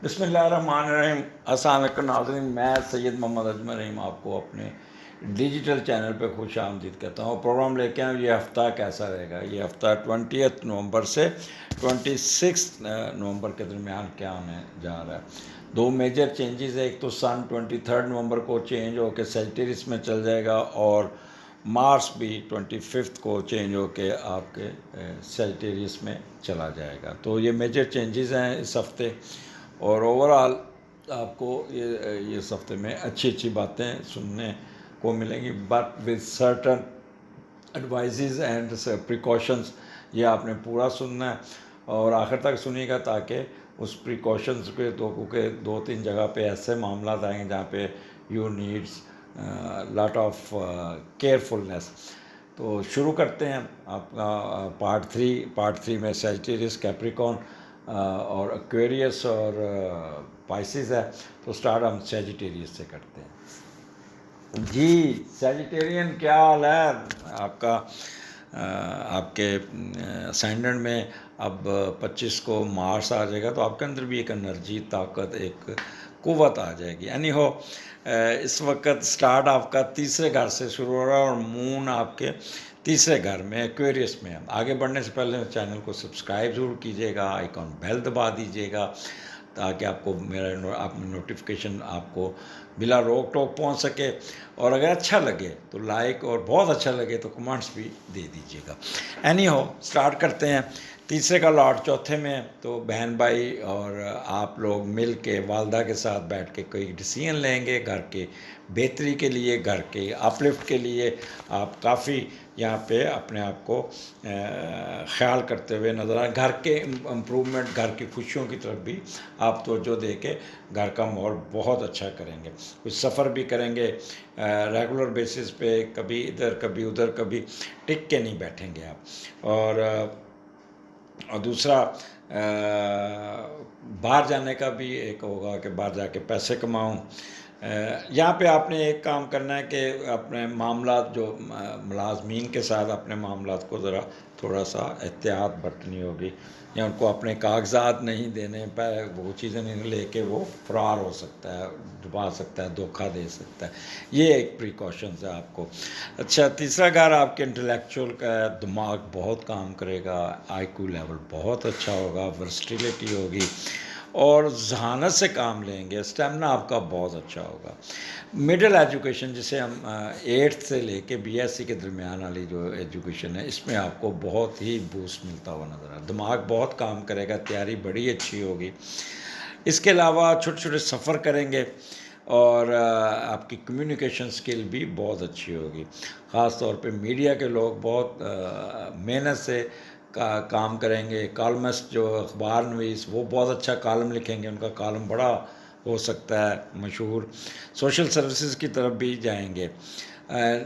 بسم اللہ الرحمن الرحیم۔ السلام علیکم ناظرین، میں سید محمد اجمل رحیم آپ کو اپنے ڈیجیٹل چینل پہ خوش آمدید کہتا ہوں۔ پروگرام لے کے آؤں یہ ہفتہ کیسا رہے گا۔ یہ ہفتہ 20 نومبر سے 26 نومبر کے درمیان کیا ہونے جا رہا ہے۔ دو میجر چینجز ہے، ایک تو سن 23 نومبر کو چینج ہو کے سیجیٹیریس میں چل جائے گا، اور مارس بھی 25 کو چینج ہو کے آپ کے سیجیٹیریس میں چلا جائے گا۔ تو یہ میجر چینجز ہیں اس ہفتے، اور اوورآل آپ کو یہ اس ہفتے میں اچھی اچھی باتیں سننے کو ملیں گی، but with certain advises and precautions. یہ آپ نے پورا سننا ہے اور آخر تک سنیے گا، تاکہ اس پریکاشنز کے کیونکہ 2-3 جگہ پہ ایسے معاملات آئیں گے جہاں پہ یو نیڈس لاٹ آف کیئرفلنس۔ تو شروع کرتے ہیں آپ کا پارٹ 3 میں سیجیٹیریس، کیپریکون اور ایکویریس اور پائسز ہے۔ تو سٹارٹ ہم سیجیٹیریس سے کرتے ہیں۔ جی سیجیٹیرین، کیا حال ہے آپ کا؟ آپ کے اسینڈنٹ میں اب 25 کو مارس آ جائے گا، تو آپ کے اندر بھی ایک انرجی، طاقت، ایک قوت آ جائے گی۔ اینی ہو اس وقت سٹارٹ آپ کا تیسرے گھر سے شروع ہو رہا ہے، اور مون آپ کے تیسرے گھر میں ایکویریس میں ہے۔ آگے بڑھنے سے پہلے چینل کو سبسکرائب ضرور کیجیے گا، آئیکن بیل دبا دیجیے گا، تاکہ آپ کو میرا نوٹیفیکیشن آپ کو بلا روک ٹوک پہنچ سکے۔ اور اگر اچھا لگے تو لائک، اور بہت اچھا لگے تو کمنٹس بھی دے دیجیے گا۔ اینی ہو سٹارٹ کرتے ہیں۔ تیسرے کا لاٹ چوتھے میں، تو بہن بھائی اور آپ لوگ مل کے والدہ کے ساتھ بیٹھ کے کوئی ڈیسیژن لیں گے گھر کے بہتری کے لیے، گھر کے اپ لفٹ کے لیے۔ آپ کافی یہاں پہ اپنے آپ کو خیال کرتے ہوئے نظر آئے، گھر کے امپرومنٹ، گھر کی خوشیوں کی طرف بھی آپ توجہ دے کے گھر کا ماحول بہت اچھا کریں گے۔ کچھ سفر بھی کریں گے ریگولر بیسس پہ، کبھی ادھر کبھی ادھر، کبھی ٹک کے نہیں بیٹھیں گے آپ۔ اور دوسرا باہر جانے کا بھی ایک ہوگا کہ باہر جا کے پیسے کماؤں۔ یہاں پہ آپ نے ایک کام کرنا ہے کہ اپنے معاملات، جو ملازمین کے ساتھ اپنے معاملات کو ذرا تھوڑا سا احتیاط برتنی ہوگی، یا ان کو اپنے کاغذات نہیں دینے، وہ چیزیں نہیں لے کے وہ فرار ہو سکتا ہے، ڈبا سکتا ہے، دھوکہ دے سکتا ہے۔ یہ ایک پریکاشنز ہے آپ کو۔ اچھا، تیسرا گھر آپ کے انٹلیکچوئل کا ہے، دماغ بہت کام کرے گا، آئی کیو لیول بہت اچھا ہوگا، ورسٹیلیٹی ہوگی، اور ذہانت سے کام لیں گے، اسٹیمنا آپ کا بہت اچھا ہوگا۔ مڈل ایجوکیشن، جسے ہم 8 سے لے کے BSc کے درمیان والی جو ایجوکیشن ہے، اس میں آپ کو بہت ہی بوسٹ ملتا ہوا نظر آ رہا ہے۔ دماغ بہت کام کرے گا، تیاری بڑی اچھی ہوگی۔ اس کے علاوہ چھوٹے چھوٹے سفر کریں گے، اور آپ کی کمیونیکیشن سکل بھی بہت اچھی ہوگی۔ خاص طور پہ میڈیا کے لوگ بہت محنت سے کام کریں گے۔ کالمسٹ جو اخبار نویس، وہ بہت اچھا کالم لکھیں گے، ان کا کالم بڑا ہو سکتا ہے مشہور۔ سوشل سروسز کی طرف بھی جائیں گے۔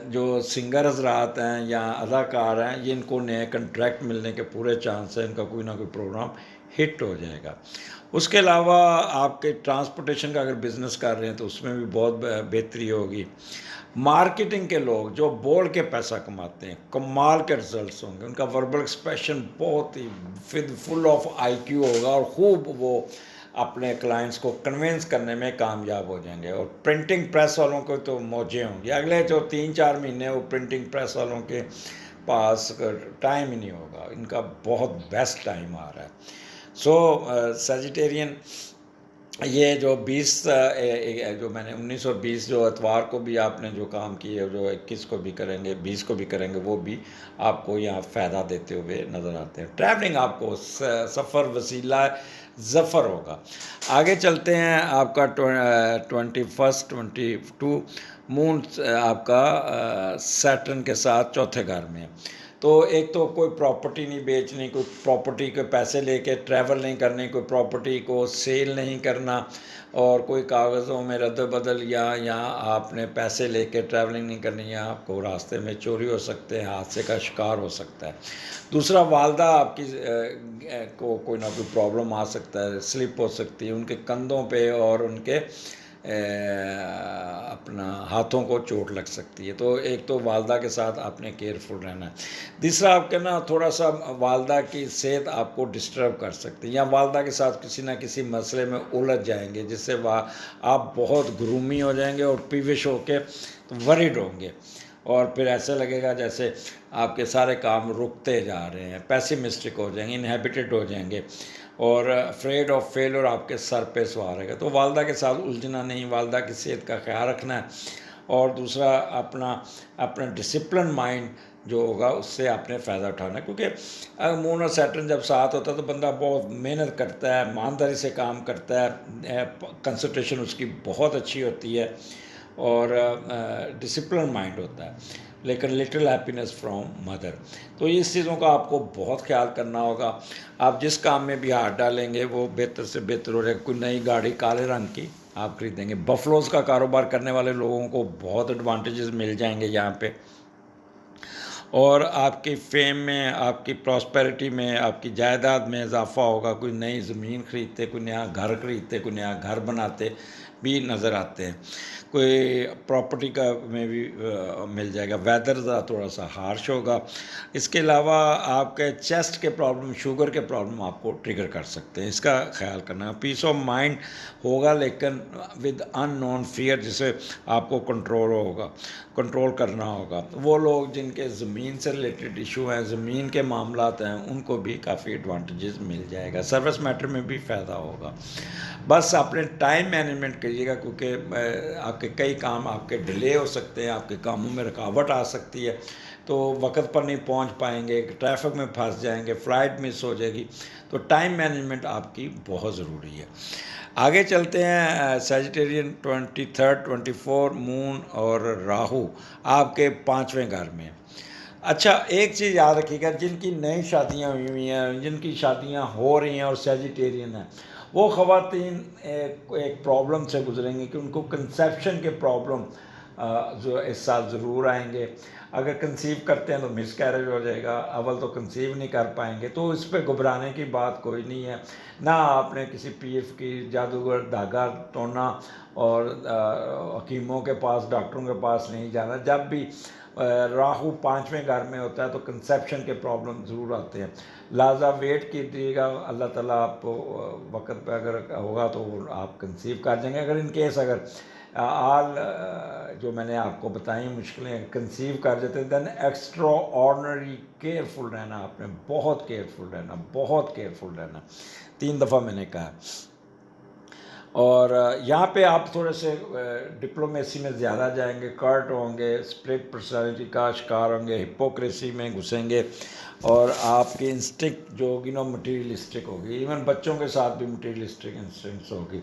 جو سنگر حضرات ہیں یا اداکار ہیں، یہ ان کو نئے کنٹریکٹ ملنے کے پورے چانس ہیں، ان کا کوئی نہ کوئی پروگرام ہٹ ہو جائے گا۔ اس کے علاوہ آپ کے ٹرانسپورٹیشن کا اگر بزنس کر رہے ہیں تو اس میں بھی بہت بہتری ہوگی۔ مارکیٹنگ کے لوگ جو بول کے پیسہ کماتے ہیں، کمال کے رزلٹس ہوں گے، ان کا وربل ایکسپریشن بہت ہی فل آف آئی کیو ہوگا، اور خوب وہ اپنے کلائنٹس کو کنونس کرنے میں کامیاب ہو جائیں گے۔ اور پرنٹنگ پریس والوں کو تو موجیں ہوں گی، اگلے جو 3-4 مہینے وہ پرنٹنگ پریس والوں کے پاس ٹائم ہی نہیں ہوگا، ان کا بہت بیسٹ ٹائم آ رہا ہے۔ سو سیجیٹیرین، یہ جو 20 جو میں نے 19 اور 20 جو اتوار کو بھی آپ نے جو کام کیے، جو 21 کو بھی کریں گے، 20 کو بھی کریں گے، وہ بھی آپ کو یہاں فائدہ دیتے ہوئے نظر آتے ہیں۔ ٹریولنگ آپ کو سفر وسیلہ ظفر ہوگا۔ آگے چلتے ہیں۔ آپ کا 22 مون آپ کا سیٹرن کے ساتھ چوتھے گھر میں ہے۔ تو ایک تو کوئی پراپرٹی نہیں بیچنی، کوئی پراپرٹی کے پیسے لے کے ٹریول نہیں کرنی، کوئی پراپرٹی کو سیل نہیں کرنا، اور کوئی کاغذوں میں رد و بدل، یا آپ نے پیسے لے کے ٹریولنگ نہیں کرنی، یا آپ کو راستے میں چوری ہو سکتے ہیں، حادثے کا شکار ہو سکتا ہے۔ دوسرا، والدہ آپ کی کو کوئی نہ کوئی پرابلم آ سکتا ہے، سلپ ہو سکتی ہے ان کے کندھوں پہ اور ان کے اپنا ہاتھوں کو چوٹ لگ سکتی ہے. تو ایک تو والدہ کے ساتھ آپ نے کیئرفل رہنا ہے. تیسرا آپ کے نا تھوڑا سا والدہ کی صحت آپ کو ڈسٹرب کر سکتی ہے، یا والدہ کے ساتھ کسی نہ کسی مسئلے میں الجھ جائیں گے جس سے آپ بہت گرومی ہو جائیں گے اور پیوش ہو کے ورڈ ہوں گے، اور پھر ایسے لگے گا جیسے آپ کے سارے کام رکتے جا رہے ہیں، پیسیمسٹک ہو جائیں گے، انہیبیٹڈ ہو جائیں گے، اور افریڈ آف فیلور آپ کے سر پہ سوار رہے گا. تو والدہ کے ساتھ الجھنا نہیں، والدہ کی صحت کا خیال رکھنا ہے. اور دوسرا اپنا ڈسپلن مائنڈ جو ہوگا اس سے آپ نے فائدہ اٹھانا ہے، کیونکہ مون اور سیٹرن جب ساتھ ہوتا ہے تو بندہ بہت محنت کرتا ہے، ایمانداری سے کام کرتا ہے، کنسنٹریشن اس کی بہت اچھی ہوتی ہے، اور ڈسپلن مائنڈ ہوتا ہے. لیکن لٹل ہیپینس فرام مدر. تو اس چیزوں کا آپ کو بہت خیال کرنا ہوگا. آپ جس کام میں بھی ہاتھ ڈالیں گے وہ بہتر سے بہتر ہو جائے گا. کوئی نئی گاڑی کالے رنگ کی آپ خریدیں گے، بفلوز کا کاروبار کرنے والے لوگوں کو بہت ایڈوانٹیجز مل جائیں گے یہاں پہ، اور آپ کی فیم میں، آپ کی پراسپیرٹی میں، آپ کی جائیداد میں اضافہ ہوگا. کوئی نئی زمین خریدتے، کوئی نیا گھر خریدتے، کوئی نیا گھر بناتے بھی نظر آتے ہیں. کوئی پراپرٹی کا میں بھی مل جائے گا. ویدر ذرا تھوڑا سا ہارش ہوگا. اس کے علاوہ آپ کے چیسٹ کے پرابلم، شوگر کے پرابلم آپ کو ٹریگر کر سکتے ہیں، اس کا خیال کرنا. پیس آف مائنڈ ہوگا لیکن ود ان نون فیئر، جسے آپ کو کنٹرول کرنا ہوگا. وہ لوگ جن کے زمین سے ریلیٹڈ ایشو ہیں، زمین کے معاملات ہیں، ان کو بھی کافی ایڈوانٹیجز مل جائے گا. سروس میٹر میں بھی فائدہ ہوگا. بس اپنے ٹائم مینجمنٹ کریے گا، کیونکہ آپ کے کئی کام آپ کے ڈیلے ہو سکتے ہیں، آپ کے کاموں میں رکاوٹ آ سکتی ہے، تو وقت پر نہیں پہنچ پائیں گے، ٹریفک میں پھنس جائیں گے، فلائٹ مس ہو جائے گی. تو ٹائم مینجمنٹ آپ کی بہت ضروری ہے. آگے چلتے ہیں. سیجیٹیرین 23rd 24 مون اور راہو آپ کے 5ویں گھر میں. اچھا، ایک چیز یاد رکھیے گا، جن کی نئی شادیاں ہوئی ہوئی ہیں، جن کی شادیاں ہو رہی ہیں اور سیجیٹیرین ہیں، وہ خواتین ایک پرابلم سے گزریں گے کہ ان کو کنسیپشن کے پرابلم جو اس سال ضرور آئیں گے. اگر کنسیو کرتے ہیں تو مس کیریج ہو جائے گا، اول تو کنسیو نہیں کر پائیں گے. تو اس پہ گھبرانے کی بات کوئی نہیں ہے. نہ آپ نے کسی PF کی جادوگر دھاگا ٹونا اور حکیموں کے پاس، ڈاکٹروں کے پاس نہیں جانا. جب بھی راہو 5ویں گھر میں ہوتا ہے تو کنسیپشن کے پرابلم ضرور آتے ہیں. لہٰذا ویٹ کیجیے گا، اللہ تعالیٰ آپ کو وقت پہ اگر ہوگا تو آپ کنسیو کر جائیں گے. اگر ان کیس اگر جو میں نے آپ کو بتائی مشکلیں کنسیو کر دیتے، دین ایکسٹرا آرڈنری کیئرفل رہنا. آپ نے بہت کیئرفل رہنا، بہت کیئرفل رہنا. 3 دفعہ میں نے کہا. اور یہاں پہ آپ تھوڑے سے ڈپلومیسی میں زیادہ جائیں گے، کرٹ ہوں گے، اسپلٹ پرسنالٹی کا شکار ہوں گے، ہپوکریسی میں گھسیں گے، اور آپ کی انسٹنکٹ جو ہوگی نا مٹیریلسٹک ہوگی. ایون بچوں کے ساتھ بھی مٹیریلسٹک انسٹنکٹس ہوگی.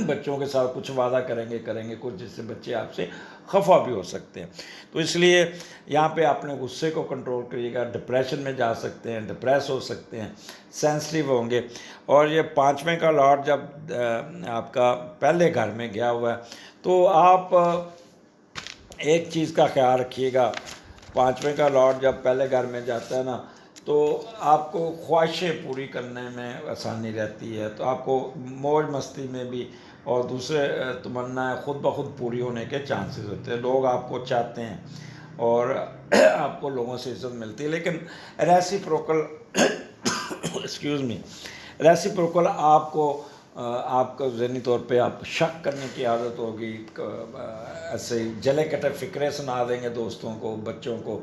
بچوں کے ساتھ کچھ وعدہ کریں گے کچھ، جس سے بچے آپ سے خفا بھی ہو سکتے ہیں. تو اس لیے یہاں پہ اپنے غصے کو کنٹرول کریے گا. ڈپریشن میں جا سکتے ہیں، ڈپریس ہو سکتے ہیں، سینسٹیو ہوں گے. اور یہ 5ویں کا لارڈ جب آپ کا پہلے گھر میں گیا ہوا ہے تو آپ ایک چیز کا خیال رکھیے گا. 5ویں کا لارڈ جب پہلے گھر میں جاتا ہے نا تو آپ کو خواہشیں پوری کرنے میں آسانی رہتی ہے. تو آپ کو موج مستی میں بھی اور دوسرے تمنا خود بخود پوری ہونے کے چانسز ہوتے ہیں. لوگ آپ کو چاہتے ہیں اور آپ کو لوگوں سے عزت ملتی ہے. لیکن ریسیپروکل ریسیپروکل آپ کو ذہنی طور پہ آپ شک کرنے کی عادت ہوگی. ایسے جلے کٹے فکرے سنا دیں گے دوستوں کو، بچوں کو،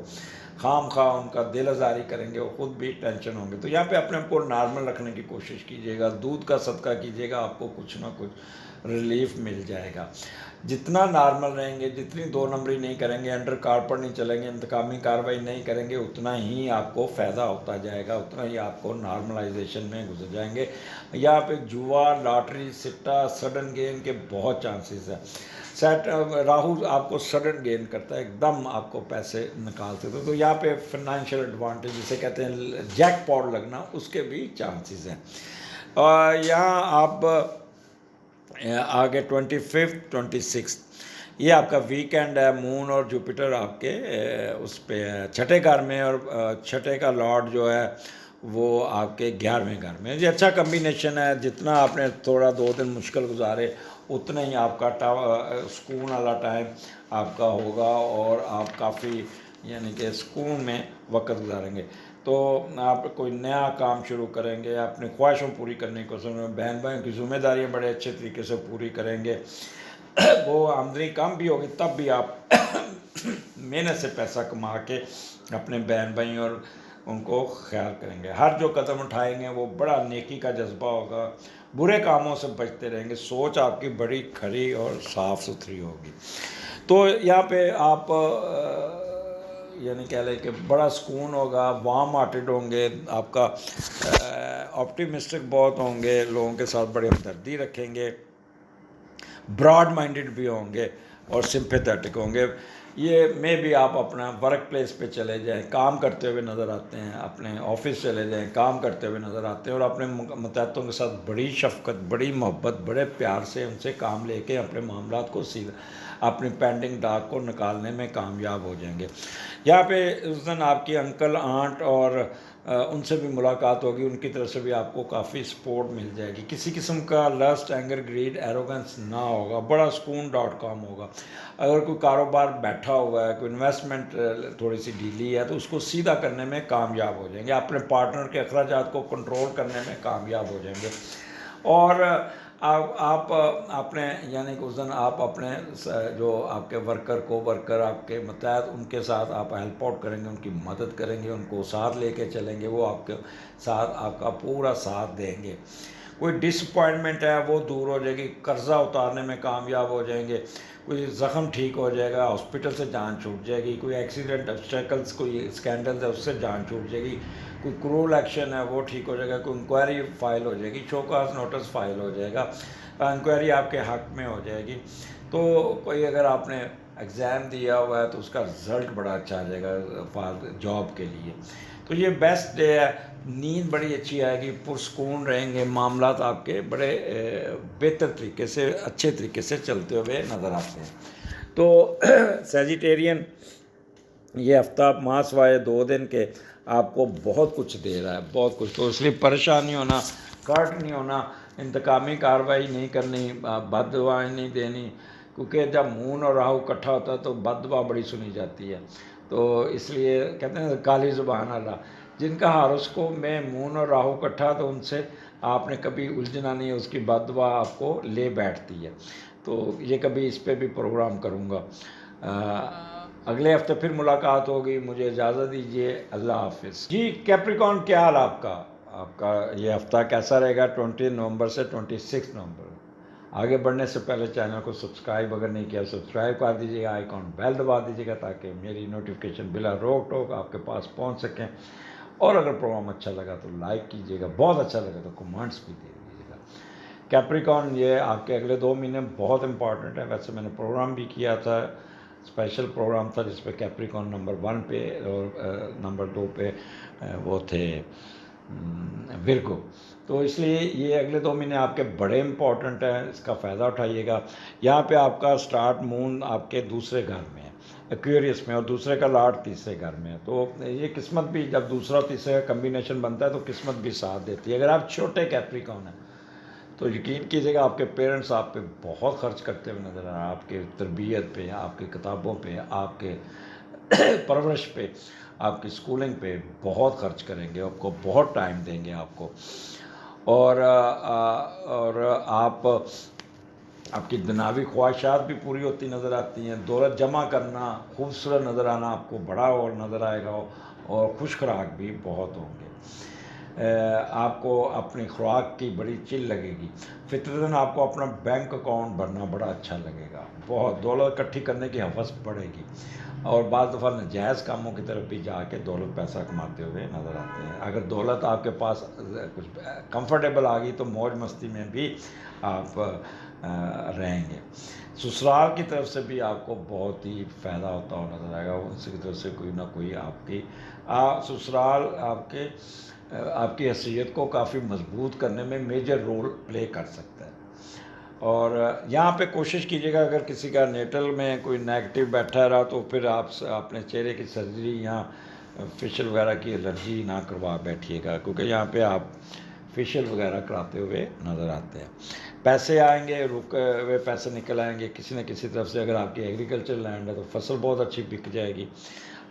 خام خواہ ان کا دل آزاری کریں گے، وہ خود بھی ٹینشن ہوں گے. تو یہاں پہ اپنے آپ کو نارمل رکھنے کی کوشش کیجیے گا. دودھ کا صدقہ کیجیے گا، آپ کو کچھ نہ کچھ ریلیف مل جائے گا. جتنا نارمل رہیں گے، جتنی 2 نمبری نہیں کریں گے، انڈر کارپٹ نہیں چلیں گے، انتقامی کارروائی نہیں کریں گے، اتنا ہی آپ کو فائدہ ہوتا جائے گا، اتنا ہی آپ کو نارملائزیشن میں گزر جائیں گے. یہاں پہ جوا، لاٹری، سٹا، سڈن گین کے بہت چانسز ہیں. راہو آپ کو سڈن گین کرتا ہے، ایک دم آپ کو پیسے نکالتے تھے. تو یہاں پہ فائنینشیل ایڈوانٹیج جسے کہتے ہیں جیک پاٹ لگنا، اس کے بھی چانسز ہیں. اور یہاں آپ آگے 25 26 یہ آپ کا ویکینڈ ہے. مون اور جوپیٹر آپ کے اس پہ ہے 6ٹھے گھر میں، اور 6ٹھے کا لارڈ جو ہے وہ آپ کے 11ویں گھر میں. یہ اچھا کمبینیشن ہے. جتنا آپ نے تھوڑا 2 دن مشکل گزارے اتنا ہی آپ کا سکون والا ٹائم آپ کا ہوگا اور آپ کافی یعنی کہ سکون میں وقت گزاریں گے. تو آپ کوئی نیا کام شروع کریں گے, اپنی خواہشوں پوری کرنے کو سمجھ, بہن بھائیوں کی ذمہ داریاں بڑے اچھے طریقے سے پوری کریں گے. وہ آمدنی کم بھی ہوگی تب بھی آپ محنت سے پیسہ کما کے اپنے بہن بھائی اور ان کو خیال کریں گے. ہر جو قدم اٹھائیں گے وہ بڑا نیکی کا جذبہ ہوگا, برے کاموں سے بچتے رہیں گے, سوچ آپ کی بڑی کھری اور صاف ستھری ہوگی. تو یہاں پہ آپ یعنی کہہ لیں کہ بڑا سکون ہوگا, وارم ہارٹڈ ہوں گے, آپ کا آپٹیمسٹک بہت ہوں گے, لوگوں کے ساتھ بڑی ہمدردی رکھیں گے, براڈ مائنڈڈ بھی ہوں گے اور سمپیتھیٹک ہوں گے. یہ میں بھی آپ اپنا ورک پلیس پہ چلے جائیں, کام کرتے ہوئے نظر آتے ہیں, اپنے آفس چلے جائیں, کام کرتے ہوئے نظر آتے ہیں, اور اپنے متحدوں کے ساتھ بڑی شفقت, بڑی محبت, بڑے پیار سے ان سے کام لے کے اپنے معاملات کو سیدھا اپنی پینڈنگ ڈاک کو نکالنے میں کامیاب ہو جائیں گے. یہاں پہ اس دن آپ کی انکل آنٹ اور ان سے بھی ملاقات ہوگی, ان کی طرف سے بھی آپ کو کافی سپورٹ مل جائے گی. کسی قسم کا لسٹ, اینگر, گریڈ, ایروگنس نہ ہوگا, بڑا سکون.com ہوگا. اگر کوئی کاروبار بیٹھا ہوا ہے, کوئی انویسٹمنٹ تھوڑی سی ڈھیلی ہے, تو اس کو سیدھا کرنے میں کامیاب ہو جائیں گے. اپنے پارٹنر کے اخراجات کو کنٹرول کرنے میں کامیاب ہو جائیں گے. اور آپ اپنے یعنی کہ اس دن آپ اپنے جو آپ کے ورکر آپ کے متحد, ان کے ساتھ آپ ہیلپ آؤٹ کریں گے, ان کی مدد کریں گے, ان کو ساتھ لے کے چلیں گے, وہ آپ کے ساتھ آپ کا پورا ساتھ دیں گے. کوئی ڈس اپوائنٹمنٹ ہے وہ دور ہو جائے گی, قرضہ اتارنے میں کامیاب ہو جائیں گے, کوئی زخم ٹھیک ہو جائے گا, ہاسپٹل سے جان چھوٹ جائے گی, کوئی ایکسیڈنٹ ابسٹیکلس, کوئی اسکینڈل ہے اس سے جان چھوٹ جائے گی, کوئی کرول ایکشن ہے وہ ٹھیک ہو جائے گا, کوئی انکوائری فائل ہو جائے گی, شو کاز نوٹس فائل ہو جائے گا, انکوائری آپ کے حق میں ہو جائے گی. تو کوئی اگر آپ نے ایگزام دیا ہوا ہے تو اس کا رزلٹ بڑا اچھا آ جائے گا جاب کے لیے. تو یہ بیسٹ ڈے ہے. نیند بڑی اچھی آئے گی, پرسکون رہیں گے, معاملات آپ کے بڑے بہتر طریقے سے, اچھے طریقے سے چلتے ہوئے نظر آتے ہیں. تو سیجیٹیرین یہ ہفتہ ماہ سوائے 2 دن کے آپ کو بہت کچھ دے رہا ہے, بہت کچھ. تو اس لیے پریشان نہیں ہونا, کٹ نہیں ہونا, انتقامی کارروائی نہیں کرنی, بد دعائیں نہیں دینی, کیونکہ جب مون اور راہو اکٹھا ہوتا ہے تو بد دعا بڑی سنی جاتی ہے. تو اس لیے کہتے ہیں کالی زبان اللہ, جن کا ہاروسکوپ میں مون اور راہو اکٹھا, تو ان سے آپ نے کبھی الجھنا نہیں, اس کی بد دعا آپ کو لے بیٹھتی ہے. تو یہ کبھی اس پہ بھی پروگرام کروں گا. اگلے ہفتے پھر ملاقات ہوگی. مجھے اجازت دیجیے, اللہ حافظ. جی کیپریکون, کیا حال آپ کا یہ ہفتہ کیسا رہے گا 20 نومبر سے 26 نومبر. آگے بڑھنے سے پہلے چینل کو سبسکرائب اگر نہیں کیا سبسکرائب کر دیجیے گا, آئیکن بیل دبا دیجیے گا تاکہ میری نوٹیفیکیشن بلا روک ٹوک آپ کے پاس پہنچ سکیں. اور اگر پروگرام اچھا لگا تو لائک کیجیے گا, بہت اچھا لگا تو کمنٹس بھی دے دیجیے گا. کیپریکون یہ آپ کے اگلے 2 مہینے بہت امپورٹنٹ ہے. ویسے میں نے پروگرام بھی کیا تھا, اسپیشل پروگرام تھا جس پہ کیپریکون نمبر 1 پہ اور نمبر 2 پہ وہ تھے ورگو. تو اس لیے یہ اگلے 2 مہینے آپ کے بڑے امپورٹنٹ ہیں, اس کا فائدہ اٹھائیے گا. یہاں پہ آپ کا سٹارٹ مون آپ کے دوسرے گھر میں ہے, ایکویریس میں, اور دوسرے کا لاٹ تیسرے گھر میں ہے. تو یہ قسمت بھی جب دوسرا اور تیسرے کا کمبینیشن بنتا ہے تو قسمت بھی ساتھ دیتی ہے. اگر آپ چھوٹے کیپریکون ہیں تو یقین کیجیے گا آپ کے پیرنٹس آپ پہ بہت خرچ کرتے ہوئے نظر آ رہا ہے, آپ کے تربیت پہ, آپ کی کتابوں پہ, آپ کے پرورش پہ, آپ کی اسکولنگ پہ بہت خرچ کریں گے, آپ کو بہت ٹائم دیں گے آپ کو. اور آپ کی دنیاوی خواہشات بھی پوری ہوتی نظر آتی ہیں. دولت جمع کرنا, خوبصورت نظر آنا آپ کو بڑا اور نظر آئے گا, اور خوش خوراک بھی بہت ہوں گے. آپ کو اپنی خوراک کی بڑی چل لگے گی. فطرتاً آپ کو اپنا بینک اکاؤنٹ بھرنا بڑا اچھا لگے گا, بہت دولت اکٹھی کرنے کی حوث بڑھے گی, اور بعض دفعہ ناجائز کاموں کی طرف بھی جا کے دولت پیسہ کماتے ہوئے نظر آتے ہیں. اگر دولت آپ کے پاس کچھ کمفرٹیبل آ گئی تو موج مستی میں بھی آپ رہیں گے. سسرال کی طرف سے بھی آپ کو بہت ہی فائدہ ہوتا ہوا نظر آئے گا. ان کی طرف سے کوئی نہ کوئی آپ کی سسرال آپ کی حیثیت کو کافی مضبوط کرنے میں میجر رول پلے کر سکتا ہے. اور یہاں پہ کوشش کیجیے گا اگر کسی کا نیٹل میں کوئی نیگیٹو بیٹھا رہا تو پھر آپ اپنے چہرے کی سرجری یا فیشیل وغیرہ کی الرجی نہ کروا بیٹھیے گا، کیونکہ یہاں پہ آپ فیشیل وغیرہ کراتے ہوئے نظر آتے ہیں۔ پیسے آئیں گے، رکے ہوئے پیسے نکل آئیں گے کسی نہ کسی طرف سے۔ اگر آپ کی ایگریکلچر لینڈ ہے تو فصل بہت اچھی بک جائے گی۔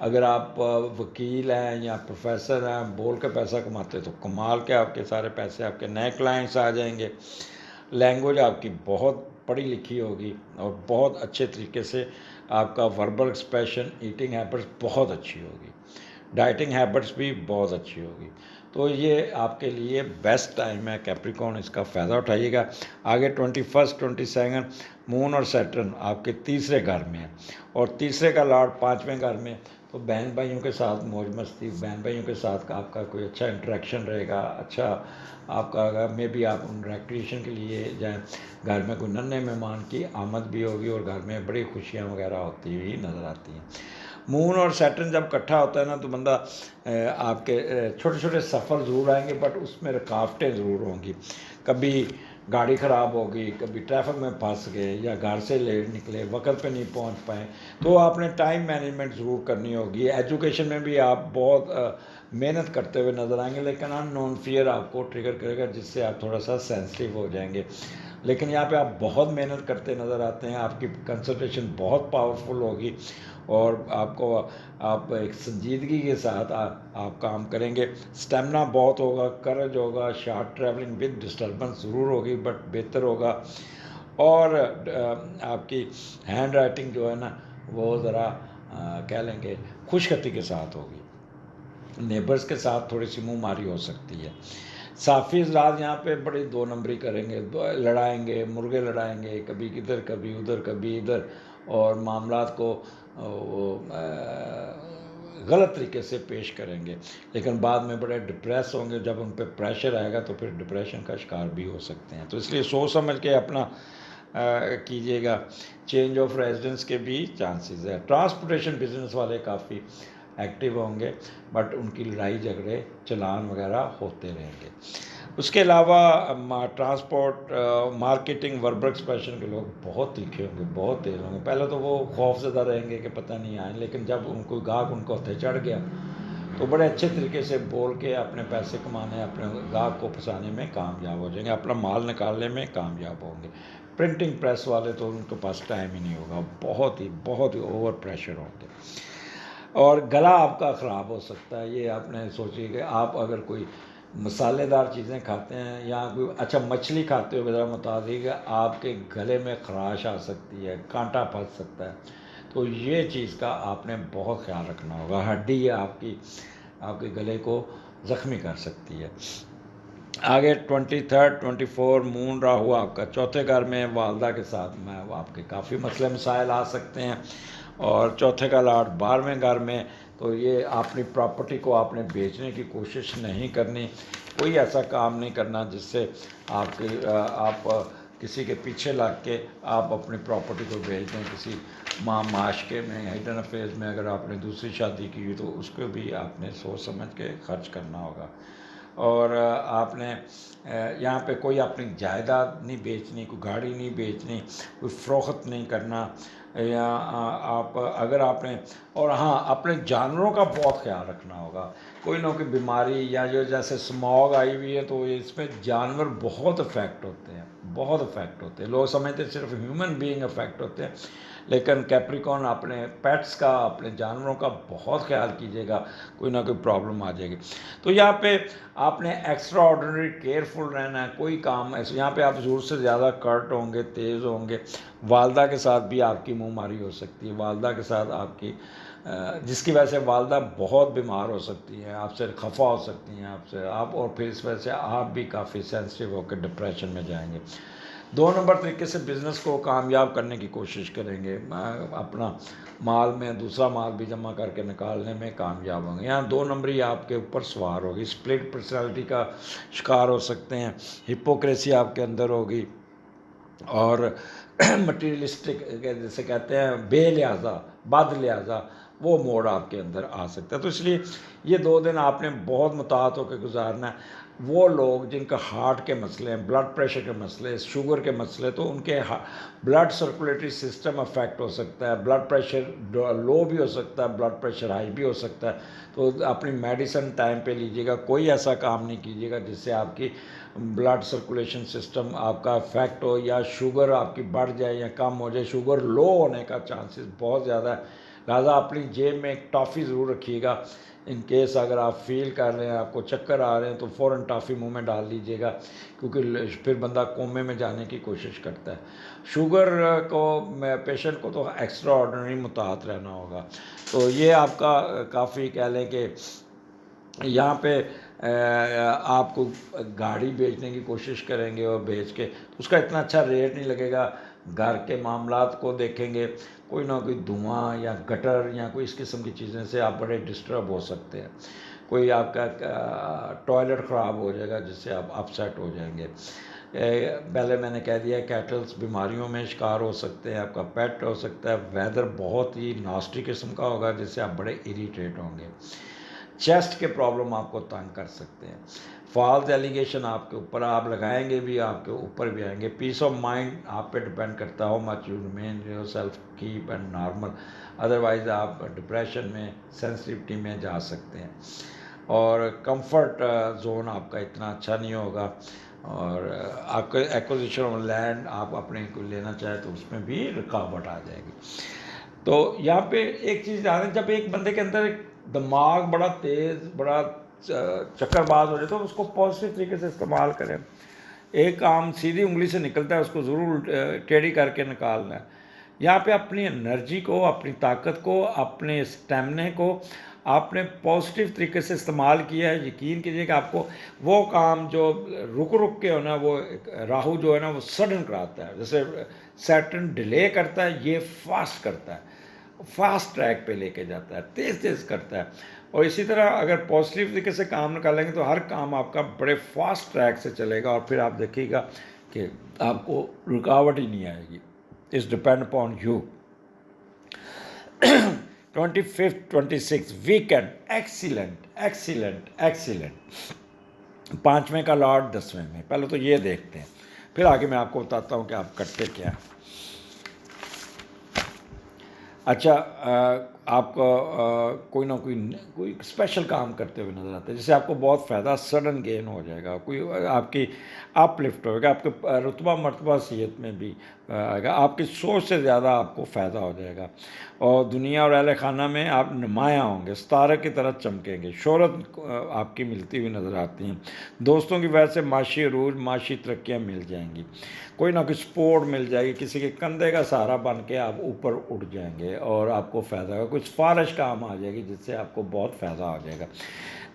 اگر آپ وکیل ہیں یا پروفیسر ہیں، بول کے پیسہ کماتے ہیں تو کمال کے آپ کے سارے پیسے، آپ کے نئے کلائنٹس آ جائیں گے۔ لینگویج آپ کی بہت پڑھی لکھی ہوگی اور بہت اچھے طریقے سے آپ کا وربل ایکسپریشن، ایٹنگ ہیبٹس بہت اچھی ہوگی، ڈائٹنگ ہیبٹس بھی بہت اچھی ہوگی۔ تو یہ آپ کے لیے بیسٹ ٹائم ہے کیپریکون، اس کا فائدہ اٹھائیے گا۔ آگے 21 22 مون اور سیٹرن آپ کے تیسرے گھر میں ہے، اور تیسرے کا لاڈ 5ویں گھر میں، تو بہن بھائیوں کے ساتھ موج مستی، بہن بھائیوں کے ساتھ آپ کا کوئی اچھا انٹریکشن رہے گا، اچھا آپ کا اگر میں بھی آپ ریکریشن کے لیے جائیں، گھر میں کوئی ننھے مہمان کی آمد بھی ہوگی اور گھر میں بڑی خوشیاں وغیرہ ہوتی ہوئی نظر آتی ہیں۔ مون اور سیٹرن جب اکٹھا ہوتا ہے نا تو بندہ آپ کے چھوٹے چھوٹے سفر ضرور آئیں گے، بٹ اس میں رکاوٹیں ضرور ہوں گی۔ کبھی گاڑی خراب ہوگی، کبھی ٹریفک میں پھنس گئے، یا گھر سے لیٹ نکلے، وقت پہ نہیں پہنچ پائے، تو آپ نے ٹائم مینجمنٹ ضرور کرنی ہوگی۔ ایجوکیشن میں بھی آپ بہت محنت کرتے ہوئے نظر آئیں گے، لیکن ان نون فیئر آپ کو ٹریگر کرے گا، جس سے آپ تھوڑا سا سینسٹیو ہو جائیں گے۔ لیکن یہاں پہ آپ بہت محنت کرتے نظر آتے ہیں، آپ کی کنسنٹریشن بہت پاورفل ہوگی، اور آپ ایک سنجیدگی کے ساتھ آپ کام کریں گے۔ سٹیمنا بہت ہوگا، کرج ہوگا، شارٹ ٹریولنگ ود ڈسٹربنس ضرور ہوگی بٹ بہتر ہوگا، اور آپ کی ہینڈ رائٹنگ جو ہے نا وہ ذرا کہہ لیں گے خوش خطی کے ساتھ ہوگی۔ نیبرز کے ساتھ تھوڑی سی منہ ماری ہو سکتی ہے۔ صافی حضرات یہاں پہ بڑی 2 نمبری کریں گے، لڑائیں گے، مرغے لڑائیں گے، کبھی ادھر کبھی ادھر کبھی ادھر، اور معاملات کو غلط طریقے سے پیش کریں گے، لیکن بعد میں بڑے ڈپریس ہوں گے۔ جب ان پہ پریشر آئے گا تو پھر ڈپریشن کا شکار بھی ہو سکتے ہیں، تو اس لیے سوچ سمجھ کے اپنا کیجیے گا۔ چینج آف ریزیڈنس کے بھی چانسز ہے۔ ٹرانسپورٹیشن بزنس والے کافی ایکٹیو ہوں گے، بٹ ان کی لڑائی جھگڑے چلان وغیرہ ہوتے رہیں گے۔ اس کے علاوہ ٹرانسپورٹ، مارکیٹنگ، وربل ایکسپریشن کے لوگ بہت تیکھے ہوں گے، بہت تیز ہوں گے۔ پہلے تو وہ خوف زدہ رہیں گے کہ پتہ نہیں آئیں، لیکن جب ان کو گاہک ان کو ہتھے چڑھ گیا تو بڑے اچھے طریقے سے بول کے اپنے پیسے کمانے، اپنے گاہک کو پھنسانے میں کامیاب ہو جائیں گے، اپنا مال نکالنے میں کامیاب ہوں گے۔ پرنٹنگ پریس والے تو ان کے پاس ٹائم ہی نہیں ہوگا، بہت ہی اوور پریشر ہوں گے، اور گلا آپ کا خراب ہو سکتا ہے۔ یہ آپ نے سوچیے کہ آپ اگر کوئی مسالے دار چیزیں کھاتے ہیں یا کوئی اچھا مچھلی کھاتے ہو ذرا متعدد، آپ کے گلے میں خراش آ سکتی ہے، کانٹا پھنس سکتا ہے، تو یہ چیز کا آپ نے بہت خیال رکھنا ہوگا۔ ہڈی آپ کے گلے کو زخمی کر سکتی ہے۔ آگے 23 24 مون راہو آپ کا چوتھے گھر میں، والدہ کے ساتھ میں آپ کے کافی مسئلے مسائل آ سکتے ہیں، اور چوتھے کا لاڈ 12ویں گھر میں، تو یہ اپنی پراپرٹی کو آپ نے بیچنے کی کوشش نہیں کرنی، کوئی ایسا کام نہیں کرنا جس سے آپ کسی کے پیچھے لگ کے آپ اپنی پراپرٹی کو بیچ دیں، کسی معاشقے میں، ہڈن افیئرز میں اگر آپ نے دوسری شادی کی ہوئی تو اس کو بھی آپ نے سوچ سمجھ کے خرچ کرنا ہوگا۔ اور آپ نے یہاں پہ کوئی اپنی جائیداد نہیں بیچنی، کوئی گاڑی نہیں بیچنی، کوئی فروخت نہیں کرنا، یا آپ اگر آپ نے، اور ہاں اپنے جانوروں کا بہت خیال رکھنا ہوگا۔ کوئی نہ کوئی بیماری یا جو جیسے اسموگ آئی ہوئی ہے تو اس میں جانور بہت افیکٹ ہوتے ہیں، بہت افیکٹ ہوتے ہیں۔ لوگ سمجھتے ہیں صرف ہیومن بینگ افیکٹ ہوتے ہیں، لیکن کیپریکون اپنے پیٹس کا، اپنے جانوروں کا بہت خیال کیجیے گا، کوئی نہ کوئی پرابلم آ جائے گی۔ تو یہاں پہ آپ نے ایکسٹرا آرڈنری کیئرفل رہنا ہے، کوئی کام ایسے یہاں پہ آپ ضرور سے زیادہ کرٹ ہوں گے، تیز ہوں گے۔ والدہ کے ساتھ بھی آپ کی منہ ماری ہو سکتی ہے، والدہ کے ساتھ آپ کی جس کی وجہ سے والدہ بہت بیمار ہو سکتی ہیں، آپ سے خفا ہو سکتی ہیں، اور پھر اس وجہ سے آپ بھی کافی سینسٹیو ہو کے ڈپریشن میں جائیں گے۔ 2 نمبر طریقے سے بزنس کو کامیاب کرنے کی کوشش کریں گے، اپنا مال میں دوسرا مال بھی جمع کر کے نکالنے میں کامیاب ہوں گے۔ یہاں 2 نمبری آپ کے اوپر سوار ہوگی، سپلٹ پرسنالٹی کا شکار ہو سکتے ہیں، ہپوکریسی آپ کے اندر ہوگی، اور مٹیریلسٹک جیسے کہتے ہیں بے لحاظہ، بد لحاظہ، وہ موڑ آپ کے اندر آ سکتا ہے۔ تو اس لیے یہ 2 دن آپ نے بہت محتاط ہو کے گزارنا ہے۔ وہ لوگ جن کا ہارٹ کے مسئلے ہیں، بلڈ پریشر کے مسئلے، شوگر کے مسئلے، تو ان کے بلڈ سرکولیٹری سسٹم افیکٹ ہو سکتا ہے، بلڈ پریشر لو بھی ہو سکتا ہے، بلڈ پریشر ہائی بھی ہو سکتا ہے. تو اپنی میڈیسن ٹائم پہ لیجیے گا. کوئی ایسا کام نہیں کیجیے گا جس سے آپ کی بلڈ سرکولیشن سسٹم آپ کا افیکٹ ہو یا شوگر آپ کی بڑھ جائے یا کم ہو جائے. شوگر لو ہونے کا چانسز بہت زیادہ ہے. لہٰذا اپنی جیب میں ایک ٹافی ضرور رکھیے گا. ان کیس اگر آپ فیل کر رہے ہیں، آپ کو چکر آ رہے ہیں، تو فوراً ٹافی منہ میں ڈال لیجیے گا، کیونکہ پھر بندہ کومے میں جانے کی کوشش کرتا ہے. شوگر کو پیشنٹ کو تو ایکسٹرا آرڈنری محتاط رہنا ہوگا. تو یہ آپ کا کافی کہہ لیں کہ یہاں پہ آپ کو گاڑی بیچنے کی کوشش کریں گے اور بیچ کے اس کا اتنا اچھا ریٹ نہیں لگے گا. گھر کے معاملات کو دیکھیں گے، کوئی نہ کوئی دھواں یا گٹر یا کوئی اس قسم کی چیزیں سے آپ بڑے ڈسٹرب ہو سکتے ہیں. کوئی آپ کا ٹوائلٹ خراب ہو جائے گا جس سے آپ اپسیٹ ہو جائیں گے. پہلے میں نے کہہ دیا کیٹلز بیماریوں میں شکار ہو سکتے ہیں، آپ کا پیٹ ہو سکتا ہے. ویدر بہت ہی ناسٹی قسم کا ہوگا جس سے آپ بڑے اریٹیٹ ہوں گے. چیسٹ کے پرابلم آپ کو تنگ کر سکتے ہیں. فالز ایلیگیشن آپ کے اوپر آپ لگائیں گے بھی، آپ کے اوپر بھی آئیں گے. پیس آف مائنڈ آپ پہ ڈپینڈ کرتا ہے، how much you remain yourself keep and normal. Otherwise آپ ڈپریشن میں، سینسٹیوٹی میں جا سکتے ہیں. اور کمفرٹ زون آپ کا اتنا اچھا نہیں ہوگا. اور آپ کا ایکوزیشن آف لینڈ آپ اپنے کو لینا چاہیں تو اس میں بھی رکاوٹ آ جائے گی. تو یہاں پہ ایک چیز یاد ہے، جب ایک بندے کے اندر ایک دماغ بڑا تیز، بڑا چکر باز ہو جائے تو اس کو پازیٹیو طریقے سے استعمال کریں. ایک کام سیدھی انگلی سے نکلتا ہے، اس کو ضرور ٹیڑھی کر کے نکالنا ہے. یہاں پہ اپنی انرجی کو، اپنی طاقت کو، اپنے اسٹیمنے کو آپ نے پازیٹیو طریقے سے استعمال کیا ہے. یقین کیجیے کہ آپ کو وہ کام جو رک کے ہونا، وہ راہو جو ہے نا وہ سڈن کراتا ہے. جیسے سیٹرن ڈیلے کرتا ہے، یہ فاسٹ کرتا ہے، فاسٹ ٹریک پہ لے کے جاتا ہے، تیز تیز کرتا ہے. اور اسی طرح اگر پازیٹیو طریقے سے کام نکالیں گے تو ہر کام آپ کا بڑے فاسٹ ٹریک سے چلے گا، اور پھر آپ دیکھیے گا کہ آپ کو رکاوٹ ہی نہیں آئے گی. It's depend upon you. 25 26 weekend excellent excellent excellent. 5ویں کا لاٹ 10ویں میں. پہلے تو یہ دیکھتے ہیں، پھر آگے میں آپ کو بتاتا ہوں کہ آپ کرتے کیا. اچھا، آپ کو کوئی نہ کوئی اسپیشل کام کرتے ہوئے نظر آتا ہے جس سے آپ کو بہت فائدہ سڈن گین ہو جائے گا. کوئی آپ کی اپ لفٹ ہوگا، آپ کے رتبہ مرتبہ صحت میں بھی آئے گا. آپ کی سوچ سے زیادہ آپ کو فائدہ ہو جائے گا. اور دنیا اور اہل خانہ میں آپ نمایاں ہوں گے، ستارے کی طرح چمکیں گے. شہرت آپ کی ملتی ہوئی نظر آتی ہیں. دوستوں کی وجہ سے معاشی عروج، معاشی ترقیاں مل جائیں گی. کوئی نہ کوئی سپورٹ مل جائے گی، کسی کے کندھے کا سہارا بن کے آپ اوپر اٹھ جائیں گے اور آپ کو فائدہ ہوگا. کوئی سفارش کام آ جائے گی جس سے آپ کو بہت فائدہ ہو جائے گا.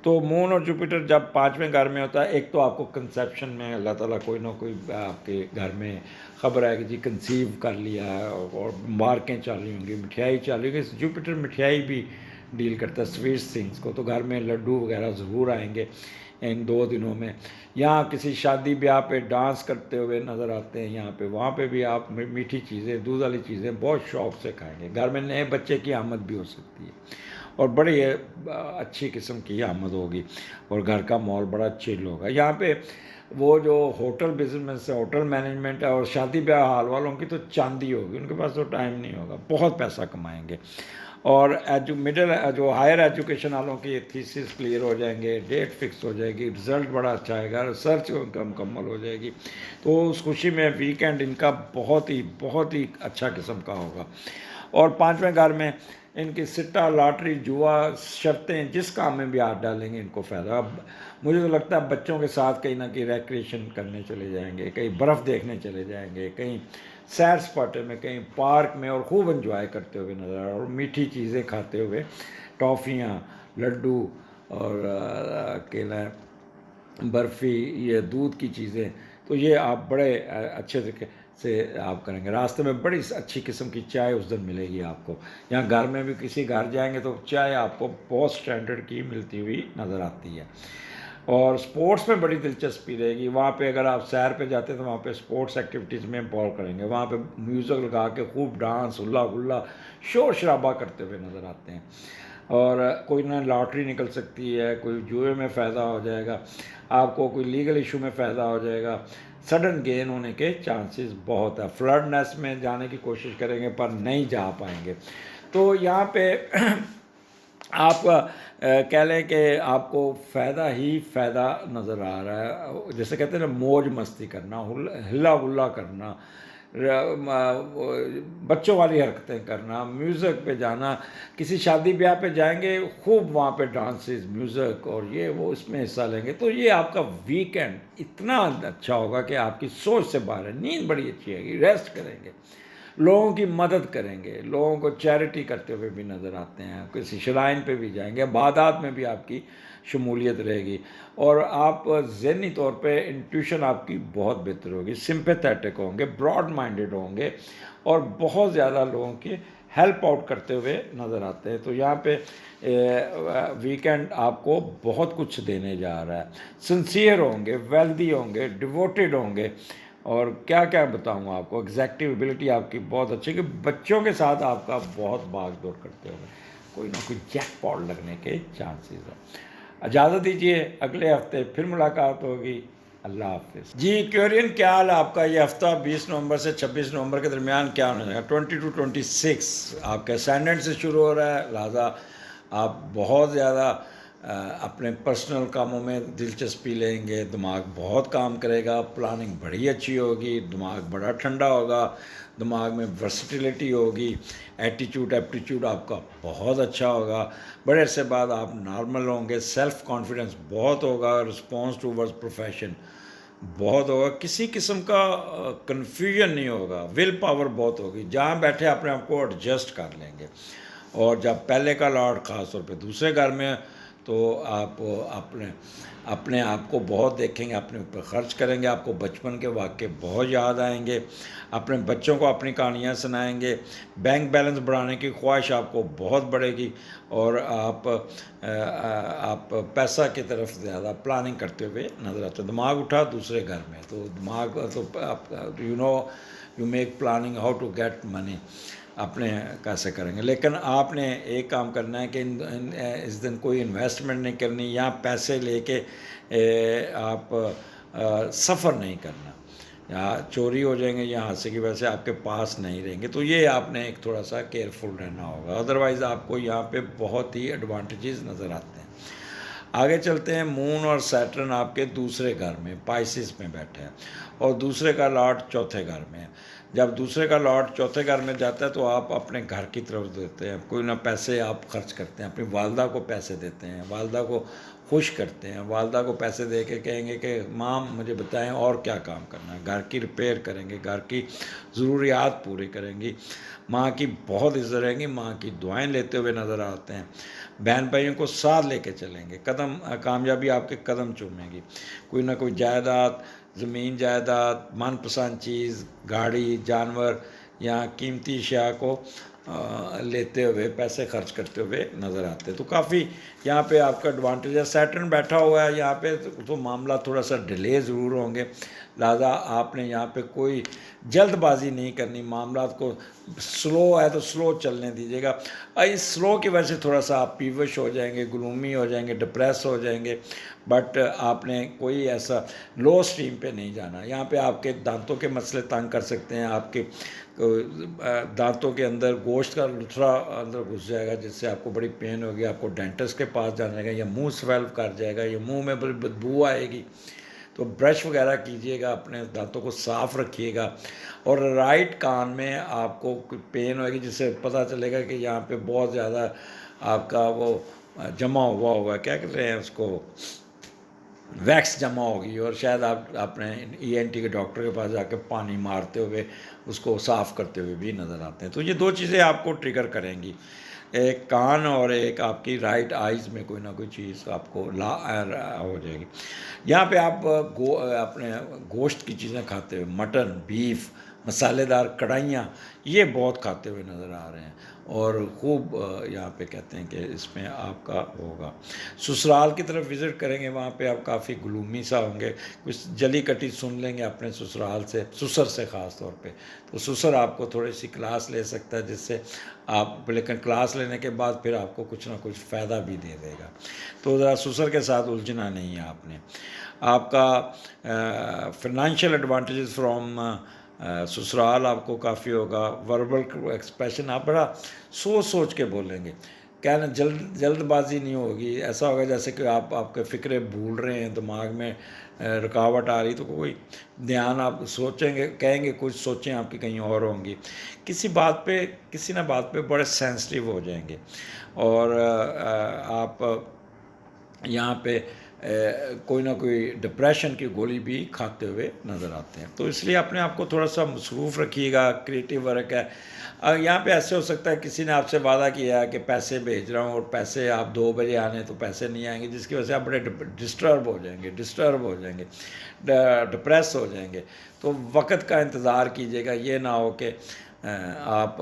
تو مون اور جوپیٹر جب 5ویں گھر میں ہوتا ہے، ایک تو آپ کو کنسیپشن میں اللہ تعالیٰ کوئی نہ کوئی آپ کے گھر میں خبر ہے کہ جی کنسیو کر لیا ہے، اور مبارکیں چل رہی ہوں گی، مٹھائی چل رہی ہوگی. جوپیٹر مٹھائی بھی ڈیل کرتا ہے، سویٹ تھنگس کو. تو گھر میں لڈو وغیرہ ضرور آئیں گے ان 2 دنوں میں. یہاں کسی شادی بیاہ پہ ڈانس کرتے ہوئے نظر آتے ہیں. یہاں پہ وہاں پہ بھی آپ میٹھی چیزیں، دودھ والی چیزیں بہت شوق سے کھائیں گے. گھر میں نئے بچے کی آمد بھی ہو سکتی ہے، اور بڑی اچھی قسم کی آمد ہوگی، اور گھر کا ماحول بڑا چل ہوگا. یہاں پہ وہ جو ہوٹل بزنس ہے، ہوٹل مینجمنٹ ہے، اور شادی بیاہ حال والوں کی تو چاندی ہوگی. ان کے پاس تو ٹائم نہیں ہوگا، بہت پیسہ کمائیں گے. اور مڈل جو ہائر ایجوکیشن والوں کی تھیسس کلیئر ہو جائیں گے، ڈیٹ فکس ہو جائے گی، رزلٹ بڑا اچھا آئے گا، ریسرچ ان کا مکمل ہو جائے گی. تو اس خوشی میں ویکینڈ ان کا بہت ہی اچھا قسم کا ہوگا. اور 5ویں گھر میں ان کی سٹا، لاٹری، جوا، شرطیں، جس کام میں بھی ہاتھ ڈالیں گے ان کو فائدہ. اب مجھے تو لگتا ہے بچوں کے ساتھ کہیں نہ کہیں ریکریشن کرنے چلے جائیں گے، کہیں برف دیکھنے چلے جائیں گے، کہیں سیر سپاٹے میں، کہیں پارک میں، اور خوب انجوائے کرتے ہوئے نظر آ رہا. اور میٹھی چیزیں کھاتے ہوئے، ٹافیاں، لڈو، اور کیلا، برفی، یہ دودھ کی چیزیں. تو یہ آپ بڑے اچھے طریقے سے آپ کریں گے. راستے میں بڑی اچھی قسم کی چائے اس دن ملے گی آپ کو. یہاں گھر میں بھی کسی گھر جائیں گے تو چائے آپ کو بہت سٹینڈرڈ کی ملتی ہوئی نظر آتی ہے. اور سپورٹس میں بڑی دلچسپی رہے گی. وہاں پہ اگر آپ سیر پہ جاتے ہیں تو وہاں پہ سپورٹس ایکٹیویٹیز میں انوالو کریں گے. وہاں پہ میوزک لگا کے خوب ڈانس، ہلا گلا، شور شرابہ کرتے ہوئے نظر آتے ہیں. اور کوئی نہ لاٹری نکل سکتی ہے، کوئی جوئے میں فائدہ ہو جائے گا آپ کو، کوئی لیگل ایشو میں فائدہ ہو جائے گا، سڈن گین ہونے کے چانسز بہت ہے. فلڈ نیس میں جانے کی کوشش کریں گے پر نہیں جا پائیں گے. تو یہاں پہ آپ کہہ لیں کہ آپ کو فائدہ ہی فائدہ نظر آ رہا ہے. جیسے کہتے ہیں نا موج مستی کرنا، ہلا گلا کرنا، بچوں والی حرکتیں کرنا، میوزک پہ جانا، کسی شادی بیاہ پہ جائیں گے خوب وہاں پہ ڈانسز میوزک اور یہ وہ اس میں حصہ لیں گے. تو یہ آپ کا ویکینڈ اتنا اچھا ہوگا کہ آپ کی سوچ سے باہر ہے. نیند بڑی اچھی آئے گی، ریسٹ کریں گے، لوگوں کی مدد کریں گے، لوگوں کو چیریٹی کرتے ہوئے بھی نظر آتے ہیں، کسی شرائن پہ بھی جائیں گے، عبادات میں بھی آپ کی شمولیت رہے گی. اور آپ ذہنی طور پہ انٹیوشن آپ کی بہت بہتر ہوگی، سمپیتھیٹک ہوں گے، براڈ مائنڈڈ ہوں گے اور بہت زیادہ لوگوں کی ہیلپ آؤٹ کرتے ہوئے نظر آتے ہیں. تو یہاں پہ ویکینڈ آپ کو بہت کچھ دینے جا رہا ہے. سنسیئر ہوں گے، ویلدی ہوں گے، ڈیووٹیڈ ہوں گے، اور کیا کیا بتاؤں آپ کو، ایگزیکٹو ایبلٹی آپ کی بہت اچھی کہ بچوں کے ساتھ آپ کا بہت بھاگ دوڑ کرتے ہوئے کوئی نہ کوئی جیک پاٹ لگنے کے چانسز ہیں. اجازت دیجیے، اگلے ہفتے پھر ملاقات ہوگی. اللہ حافظ. جی کیورین، کیا حال ہے آپ کا؟ یہ ہفتہ 20 نومبر سے 26 نومبر کے درمیان کیا ہونے لگا؟ 20 to 26 آپ کے اسینڈنٹ سے شروع ہو رہا ہے، لہٰذا آپ بہت زیادہ اپنے پرسنل کاموں میں دلچسپی لیں گے، دماغ بہت کام کرے گا، پلاننگ بڑی اچھی ہوگی، دماغ بڑا ٹھنڈا ہوگا، دماغ میں ورسٹیلیٹی ہوگی، ایپٹیچیوڈ آپ کا بہت اچھا ہوگا. بڑے عرصے بعد آپ نارمل ہوں گے، سیلف کانفیڈنس بہت ہوگا، رسپانس ٹوورڈز پروفیشن بہت ہوگا، کسی قسم کا کنفیوژن نہیں ہوگا، ول پاور بہت ہوگی، جہاں بیٹھے اپنے آپ کو ایڈجسٹ کر لیں گے. اور جب پہلے کا لاٹ خاص طور پہ دوسرے گھر میں تو آپ اپنے آپ کو بہت دیکھیں گے، اپنے اوپر خرچ کریں گے، آپ کو بچپن کے واقعے بہت یاد آئیں گے، اپنے بچوں کو اپنی کہانیاں سنائیں گے، بینک بیلنس بڑھانے کی خواہش آپ کو بہت بڑھے گی، اور آپ پیسہ کی طرف زیادہ پلاننگ کرتے ہوئے نظر آتے ہیں. دماغ اٹھا دوسرے گھر میں، تو دماغ تو آپ you make planning how to get money, اپنے کیسے کریں گے. لیکن آپ نے ایک کام کرنا ہے کہ اس دن کوئی انویسٹمنٹ نہیں کرنی، یا پیسے لے کے آپ سفر نہیں کرنا، یا چوری ہو جائیں گے یا حادثے کی وجہ سے آپ کے پاس نہیں رہیں گے. تو یہ آپ نے ایک تھوڑا سا کیئرفل رہنا ہوگا، ادروائز آپ کو یہاں پہ بہت ہی ایڈوانٹیجز نظر آتے ہیں. آگے چلتے ہیں. مون اور سیٹرن آپ کے دوسرے گھر میں پائسس میں بیٹھے ہیں، اور دوسرے کا لاٹ چوتھے گھر میں ہے. جب دوسرے کا لاٹ چوتھے گھر میں جاتا ہے تو آپ اپنے گھر کی طرف دیتے ہیں، کوئی نہ پیسے آپ خرچ کرتے ہیں، اپنی والدہ کو پیسے دیتے ہیں، والدہ کو خوش کرتے ہیں، والدہ کو پیسے دے کے کہیں گے کہ ماں مجھے بتائیں اور کیا کام کرنا ہے، گھر کی ریپیئر کریں گے، گھر کی ضروریات پوری کریں گی. ماں کی بہت عزت رہیں گی، ماں کی دعائیں لیتے ہوئے نظر آتے ہیں. بہن بھائیوں کو ساتھ لے کے چلیں گے، کامیابی آپ کے قدم چومے گی. کوئی نہ کوئی جائیداد، زمین جائیداد، من پسند چیز، گاڑی، جانور یا قیمتی اشیاء کو لیتے ہوئے پیسے خرچ کرتے ہوئے نظر آتے ہیں. تو کافی یہاں پہ آپ کا ایڈوانٹیج ہے. سیٹرن بیٹھا ہوا ہے یہاں پہ تو معاملہ تھوڑا سا ڈیلے ضرور ہوں گے، لہٰذا آپ نے یہاں پہ کوئی جلد بازی نہیں کرنی، معاملات کو سلو ہے تو سلو چلنے دیجیے گا. اس سلو کی وجہ سے تھوڑا سا آپ پیوش ہو جائیں گے، گلومی ہو جائیں گے، ڈپریس ہو جائیں گے، بٹ آپ نے کوئی ایسا لو اسٹریم پہ نہیں جانا. یہاں پہ آپ کے دانتوں کے مسئلے تنگ کر سکتے ہیں، آپ کے دانتوں کے اندر گوشت کا لتھڑا اندر گھس جائے گا جس سے آپ کو بڑی پین ہوگی، آپ کو ڈینٹسٹ کے پاس جانا ہے گا، یا منہ سویلو کر جائے گا، یا منہ میں بڑی بدبو آئے گی. تو برش وغیرہ کیجئے گا، اپنے دانتوں کو صاف رکھیے گا. اور رائٹ کان میں آپ کو پین ہوئے گی جس سے پتہ چلے گا کہ یہاں پہ بہت زیادہ آپ کا وہ جمع ہوا ہوگا، کیا کہتے ہیں اس کو، ویکس جمع ہوگی، اور شاید آپ اپنے ENT کے ڈاکٹر کے پاس جا کے پانی مارتے ہوئے اس کو صاف کرتے ہوئے بھی نظر آتے ہیں. تو یہ دو چیزیں آپ کو ٹریگر کریں گی، ایک کان اور ایک آپ کی رائٹ آئیز میں کوئی نہ کوئی چیز آپ کو ہو جائے گی. یہاں پہ آپ اپنے گوشت کی چیزیں کھاتے ہوئے، مٹن، بیف، مسالے دار کڑھائیاں، یہ بہت کھاتے ہوئے نظر آ رہے ہیں، اور خوب یہاں پہ کہتے ہیں کہ اس میں آپ کا ہوگا۔ سسرال کی طرف وزٹ کریں گے، وہاں پہ آپ کافی گلومی سا ہوں گے، کچھ جلی کٹی سن لیں گے اپنے سسرال سے، سسر سے خاص طور پہ، تو سسر آپ کو تھوڑی سی کلاس لے سکتا ہے، جس سے آپ، لیکن کلاس لینے کے بعد پھر آپ کو کچھ نہ کچھ فائدہ بھی دے دے گا، تو ذرا سسر کے ساتھ الجھنا نہیں ہے آپ نے۔ آپ کا فائنینشیل ایڈوانٹیجز فرام سسرال آپ کو کافی ہوگا۔ وربل ایکسپریشن آپ بڑا سوچ سوچ کے بولیں گے، کہنا جلد بازی نہیں ہوگی، ایسا ہوگا جیسے کہ آپ کے فکرے بھول رہے ہیں، دماغ میں رکاوٹ آ رہی، تو کوئی دھیان آپ سوچیں گے، کہیں گے کچھ، سوچیں آپ کی کہیں اور ہوں گی، کسی نہ بات پہ بڑے سینسٹیو ہو جائیں گے، اور آپ یہاں پہ کوئی نہ کوئی ڈپریشن کی گولی بھی کھاتے ہوئے نظر آتے ہیں، تو اس لیے اپنے آپ کو تھوڑا سا مصروف رکھیے گا۔ کریٹیو ورک ہے، یہاں پہ ایسے ہو سکتا ہے کسی نے آپ سے وعدہ کیا ہے کہ پیسے بھیج رہا ہوں، اور پیسے آپ 2 بجے آنے تو پیسے نہیں آئیں گے، جس کی وجہ سے آپ بڑے ڈسٹرب ہو جائیں گے، ڈپریس ہو جائیں گے، تو وقت کا انتظار کیجیے گا، یہ نہ ہو کہ آپ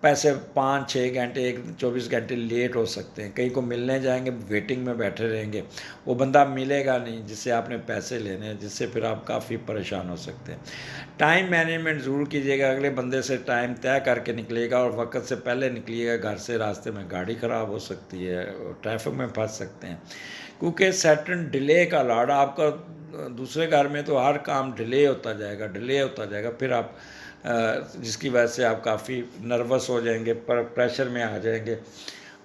پیسے 5-6 گھنٹے 24 گھنٹے لیٹ ہو سکتے ہیں، کہیں کو ملنے جائیں گے، ویٹنگ میں بیٹھے رہیں گے، وہ بندہ ملے گا نہیں جس سے آپ نے پیسے لینے ہیں، جس سے پھر آپ کافی پریشان ہو سکتے ہیں۔ ٹائم مینجمنٹ ضرور کیجیے گا، اگلے بندے سے ٹائم طے کر کے نکلیے گا، اور وقت سے پہلے نکلیے گا گھر سے، راستے میں گاڑی خراب ہو سکتی ہے، ٹریفک میں پھنس سکتے ہیں، کیونکہ سیٹرن ڈیلے کا لاڈ آپ کا، دوسرے گھر میں تو ہر کام ڈیلے ہوتا جائے گا، پھر آپ جس کی وجہ سے آپ کافی نروس ہو جائیں گے، پریشر میں آ جائیں گے،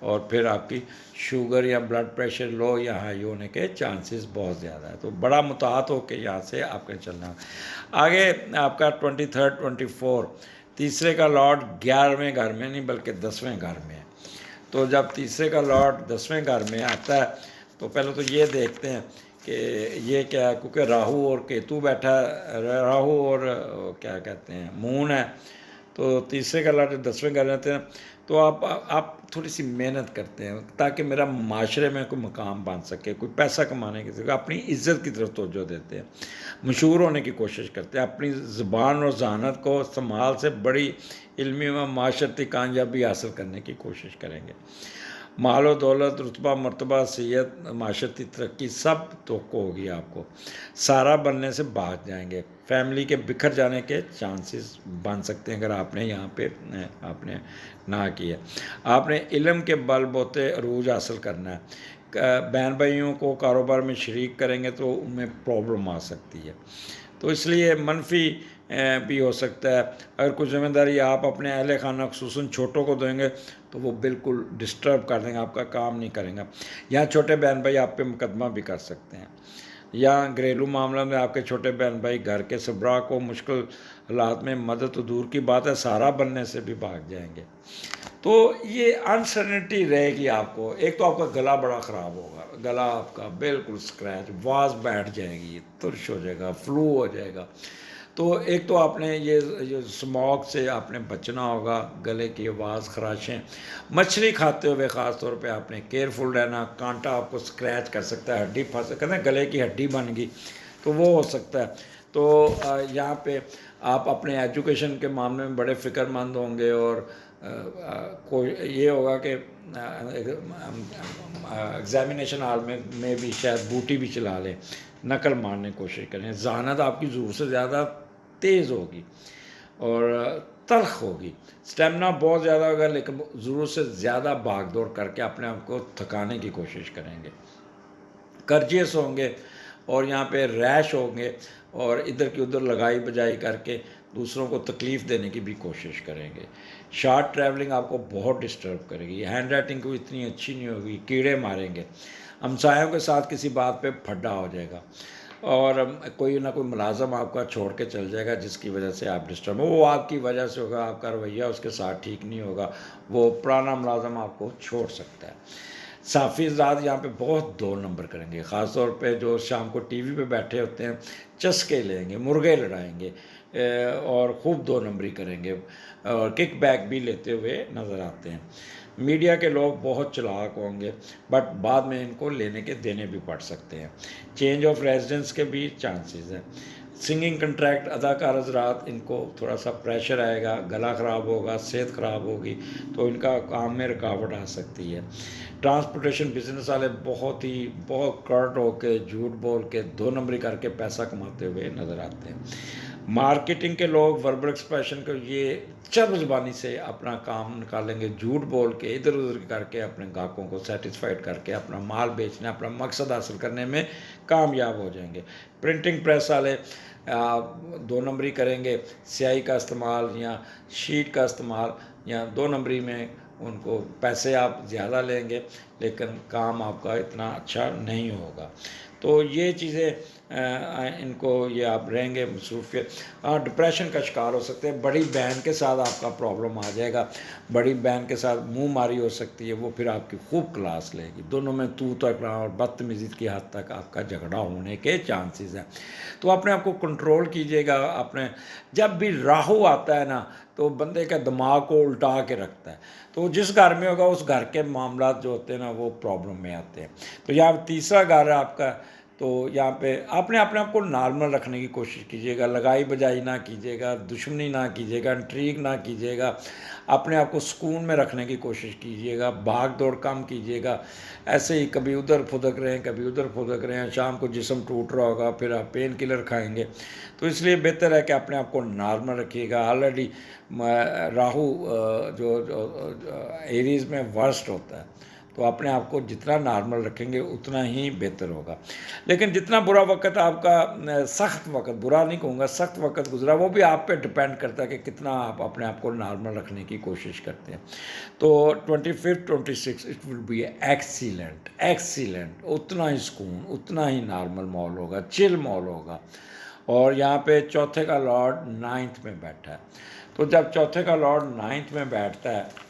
اور پھر آپ کی شوگر یا بلڈ پریشر لو یا ہائی ہونے کے چانسز بہت زیادہ ہے، تو بڑا محتاط ہو کے یہاں سے آپ کے چلنا۔ آگے آپ کا 23 24 تیسرے کا لاڈ 11ویں گھر میں نہیں بلکہ 10ویں گھر میں ہے، تو جب تیسرے کا لاڈ 10ویں گھر میں آتا ہے تو پہلے تو یہ دیکھتے ہیں کہ یہ کیا ہے، کیونکہ راہو اور کیتو بیٹھا ہے، راہو اور کیا کہتے ہیں مون ہے، تو تیسرے کا لاڈ 10ویں گھر رہتے ہیں، تو آپ تھوڑی سی محنت کرتے ہیں تاکہ میرا معاشرے میں کوئی مقام بن سکے، کوئی پیسہ کمانے کی ضرورت، اپنی عزت کی طرف توجہ دیتے ہیں، مشہور ہونے کی کوشش کرتے ہیں، اپنی زبان اور ذہانت کو استعمال سے بڑی علمی و معاشرتی کامیابی حاصل کرنے کی کوشش کریں گے۔ مال و دولت، رتبہ، مرتبہ، صحت، معاشرتی ترقی سب توقع ہوگی آپ کو، سارا بننے سے بھاگ جائیں گے، فیملی کے بکھر جانے کے چانسز بن سکتے ہیں اگر آپ نے یہاں پہ آپ نے نہ کیا۔ آپ نے علم کے بل بوتے عروج حاصل کرنا ہے، بہن بھائیوں کو کاروبار میں شریک کریں گے تو ان میں پرابلم آ سکتی ہے، تو اس لیے منفی بھی ہو سکتا ہے، اگر کچھ ذمہ داری آپ اپنے اہل خانہ خصوصاً چھوٹوں کو دیں گے تو وہ بالکل ڈسٹرب کر دیں گے، آپ کا کام نہیں کریں گا، یہاں چھوٹے بہن بھائی آپ پہ مقدمہ بھی کر سکتے ہیں، یا گھریلو معاملہ میں آپ کے چھوٹے بہن بھائی گھر کے سبراہ کو مشکل حالات میں مدد تو دور کی بات ہے سہارا بننے سے بھی بھاگ جائیں گے، تو یہ انسرٹنٹی رہے گی آپ کو۔ ایک تو آپ کا گلا بڑا خراب ہوگا، گلا آپ کا بالکل اسکریچ، آواز بیٹھ جائے گی، ترش ہو جائے گا، فلو ہو جائے گا، تو ایک تو آپ نے یہ اسموگ سے آپ نے بچنا ہوگا، گلے کی آواز، خراشیں، مچھلی کھاتے ہوئے خاص طور پہ آپ نے کیئرفل رہنا، کانٹا آپ کو اسکریچ کر سکتا ہے، ہڈی پھنس، کہتے ہیں گلے کی ہڈی بن گئی تو وہ ہو سکتا ہے، تو یہاں پہ آپ اپنے ایجوکیشن کے معاملے میں بڑے فکر مند ہوں گے، اور کوئی یہ ہوگا کہ ایگزامینیشن ہال میں بھی شاید بوٹی بھی چلا لیں، نقل مارنے کی کوشش کریں، ذہانت آپ کی ضرورت سے زیادہ تیز ہوگی اور تلخ ہوگی، سٹیمنا بہت زیادہ ہوگا، لیکن ضرورت سے زیادہ بھاگ دوڑ کر کے اپنے آپ کو تھکانے کی کوشش کریں گے، کرجیس ہوں گے، اور یہاں پہ ریش ہوں گے، اور ادھر کی ادھر لگائی بجائی کر کے دوسروں کو تکلیف دینے کی بھی کوشش کریں گے، شارٹ ٹریولنگ آپ کو بہت ڈسٹرب کرے گی، ہینڈ رائٹنگ کو اتنی اچھی نہیں ہوگی، کیڑے ماریں گے، ہمسایوں کے ساتھ کسی بات پہ پھڈا ہو جائے گا، اور کوئی نہ کوئی ملازم آپ کا چھوڑ کے چل جائے گا جس کی وجہ سے آپ ڈسٹرب ہو، وہ آپ کی وجہ سے ہوگا، آپ کا رویہ اس کے ساتھ ٹھیک نہیں ہوگا، وہ پرانا ملازم آپ کو چھوڑ سکتا ہے۔ صافی ذات یہاں پہ بہت 2 نمبر کریں گے، خاص طور پہ جو شام کو ٹی وی پہ بیٹھے ہوتے ہیں، چسکے لیں گے، مرغے لڑائیں گے، اور خوب 2 نمبری کریں گے، اور کک بیک بھی لیتے ہوئے نظر آتے ہیں۔ میڈیا کے لوگ بہت چلاک ہوں گے، بٹ بعد میں ان کو لینے کے دینے بھی پڑ سکتے ہیں، چینج آف ریزیڈنس کے بھی چانسز ہیں، سنگنگ کنٹریکٹ اداکار حضرات، ان کو تھوڑا سا پریشر آئے گا، گلا خراب ہوگا، صحت خراب ہوگی، تو ان کا کام میں رکاوٹ آ سکتی ہے۔ ٹرانسپورٹیشن بزنس والے بہت کرٹ ہو کے، جھوٹ بول کے، 2 نمبری کر کے پیسہ کماتے ہوئے نظر آتے ہیں۔ مارکیٹنگ کے لوگ وربل ایکسپریشن کو یہ چرب زبانی سے اپنا کام نکالیں گے، جھوٹ بول کے، ادھر ادھر کر کے اپنے گاہکوں کو سیٹسفائیڈ کر کے اپنا مال بیچنے، اپنا مقصد حاصل کرنے میں کامیاب ہو جائیں گے۔ پرنٹنگ پریس والے 2 نمبری کریں گے، سیاہی کا استعمال یا شیٹ کا استعمال، یا 2 نمبری میں ان کو پیسے آپ زیادہ لیں گے لیکن کام آپ کا اتنا اچھا نہیں ہوگا۔ تو یہ چیزیں ان کو یہ آپ رہیں گے مصروفیت۔ ڈپریشن کا شکار ہو سکتے ہیں، بڑی بہن کے ساتھ آپ کا پرابلم آ جائے گا، بڑی بہن کے ساتھ منہ ماری ہو سکتی ہے، وہ پھر آپ کی خوب کلاس لے گی، دونوں میں تو تک اور بدتمیزی کی حد تک آپ کا جھگڑا ہونے کے چانسز ہیں۔ تو اپنے آپ کو کنٹرول کیجیے گا۔ اپنے جب بھی راہو آتا ہے نا تو بندے کا دماغ کو الٹا کے رکھتا ہے، تو جس گھر میں ہوگا اس گھر کے معاملات جو ہوتے ہیں نا وہ پرابلم میں آتے ہیں۔ تو یہاں تیسرا گھر ہے آپ کا، تو یہاں پہ اپنے آپ کو نارمل رکھنے کی کوشش کیجیے گا، لگائی بجائی نہ کیجیے گا، دشمنی نہ کیجیے گا، انٹریگ نہ کیجیے گا، اپنے آپ کو سکون میں رکھنے کی کوشش کیجیے گا، بھاگ دوڑ کم کیجیے گا۔ ایسے ہی کبھی ادھر پھدک رہے ہیں، کبھی ادھر پھدک رہے ہیں، شام کو جسم ٹوٹ رہا ہوگا، پھر آپ پین کلر کھائیں گے۔ تو اس لیے بہتر ہے کہ اپنے آپ کو نارمل رکھیے گا۔ آلریڈی راہو جو ایریز میں ورسٹ ہوتا ہے، تو اپنے آپ کو جتنا نارمل رکھیں گے اتنا ہی بہتر ہوگا۔ لیکن جتنا برا وقت آپ کا، سخت وقت، برا نہیں کہوں گا، سخت وقت گزرا، وہ بھی آپ پہ ڈپینڈ کرتا ہے کہ کتنا آپ اپنے آپ کو نارمل رکھنے کی کوشش کرتے ہیں۔ تو 25 26 اٹ ول بی ایکسیلنٹ، اتنا ہی سکون، اتنا ہی نارمل ماحول ہوگا، چل ماحول ہوگا۔ اور یہاں پہ چوتھے کا لارڈ 9th میں بیٹھا ہے، تو جب چوتھے کا لارڈ 9th میں بیٹھتا ہے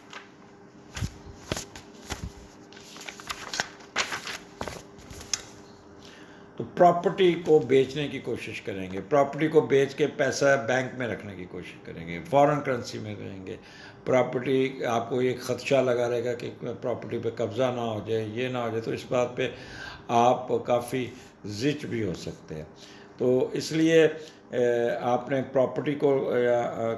تو پراپرٹی کو بیچنے کی کوشش کریں گے، پراپرٹی کو بیچ کے پیسہ بینک میں رکھنے کی کوشش کریں گے، فارن کرنسی میں رہیں گے۔ پراپرٹی آپ کو ایک خدشہ لگا رہے گا کہ پراپرٹی پہ قبضہ نہ ہو جائے، یہ نہ ہو جائے، تو اس بات پہ آپ کافی زچ بھی ہو سکتے ہیں۔ تو اس لیے آپ نے پراپرٹی کو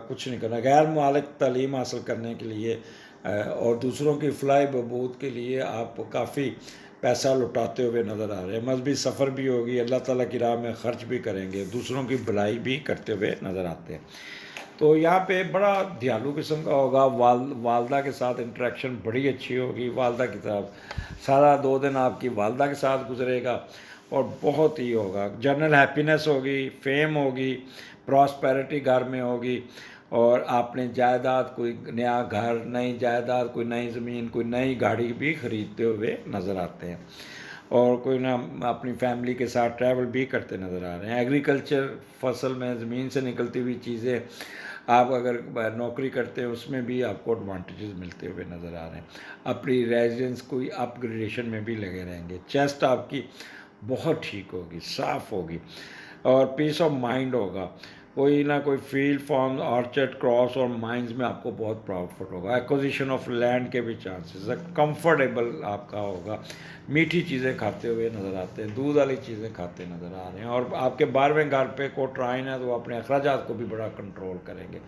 کچھ نہیں کرنا۔ غیر مالک تعلیم حاصل کرنے کے لیے اور دوسروں کی فلاح بہبود کے لیے آپ کافی پیسہ لٹاتے ہوئے نظر آ رہے ہیں۔ مذہبی سفر بھی ہوگی، اللہ تعالیٰ کی راہ میں خرچ بھی کریں گے، دوسروں کی بھلائی بھی کرتے ہوئے نظر آتے ہیں۔ تو یہاں پہ بڑا دیالو قسم کا ہوگا، والدہ کے ساتھ انٹریکشن بڑی اچھی ہوگی، والدہ کی طرف سارا 2 دن آپ کی والدہ کے ساتھ گزرے گا اور بہت ہی ہوگا، جنرل ہیپینس ہوگی، فیم ہوگی، پراسپیرٹی گھر میں ہوگی، اور آپ نے جائیداد، کوئی نیا گھر، نئی جائیداد، کوئی نئی زمین، کوئی نئی گاڑی بھی خریدتے ہوئے نظر آتے ہیں، اور کوئی نہ اپنی فیملی کے ساتھ ٹریول بھی کرتے نظر آ رہے ہیں۔ ایگریکلچر، فصل میں زمین سے نکلتی ہوئی چیزیں، آپ اگر نوکری کرتے ہیں اس میں بھی آپ کو ایڈوانٹیجز ملتے ہوئے نظر آ رہے ہیں۔ اپنی ریزیڈنس کوئی اپ گریڈیشن میں بھی لگے رہیں گے، چیسٹ آپ کی بہت ٹھیک ہوگی، صاف ہوگی، اور پیس آف مائنڈ ہوگا۔ کوئی نہ کوئی فیلڈ، فارم، آرچرڈ، کراس اور مائنز میں آپ کو بہت پروفٹ ہوگا۔ ایکوزیشن آف لینڈ کے بھی چانسز ہے، کمفرٹیبل آپ کا ہوگا، میٹھی چیزیں کھاتے ہوئے نظر آتے ہیں، دودھ والی چیزیں کھاتے نظر آ رہے ہیں، اور آپ کے 12ویں گھر پہ کوٹرائن ہے تو اپنے اخراجات کو بھی بڑا کنٹرول کریں گے۔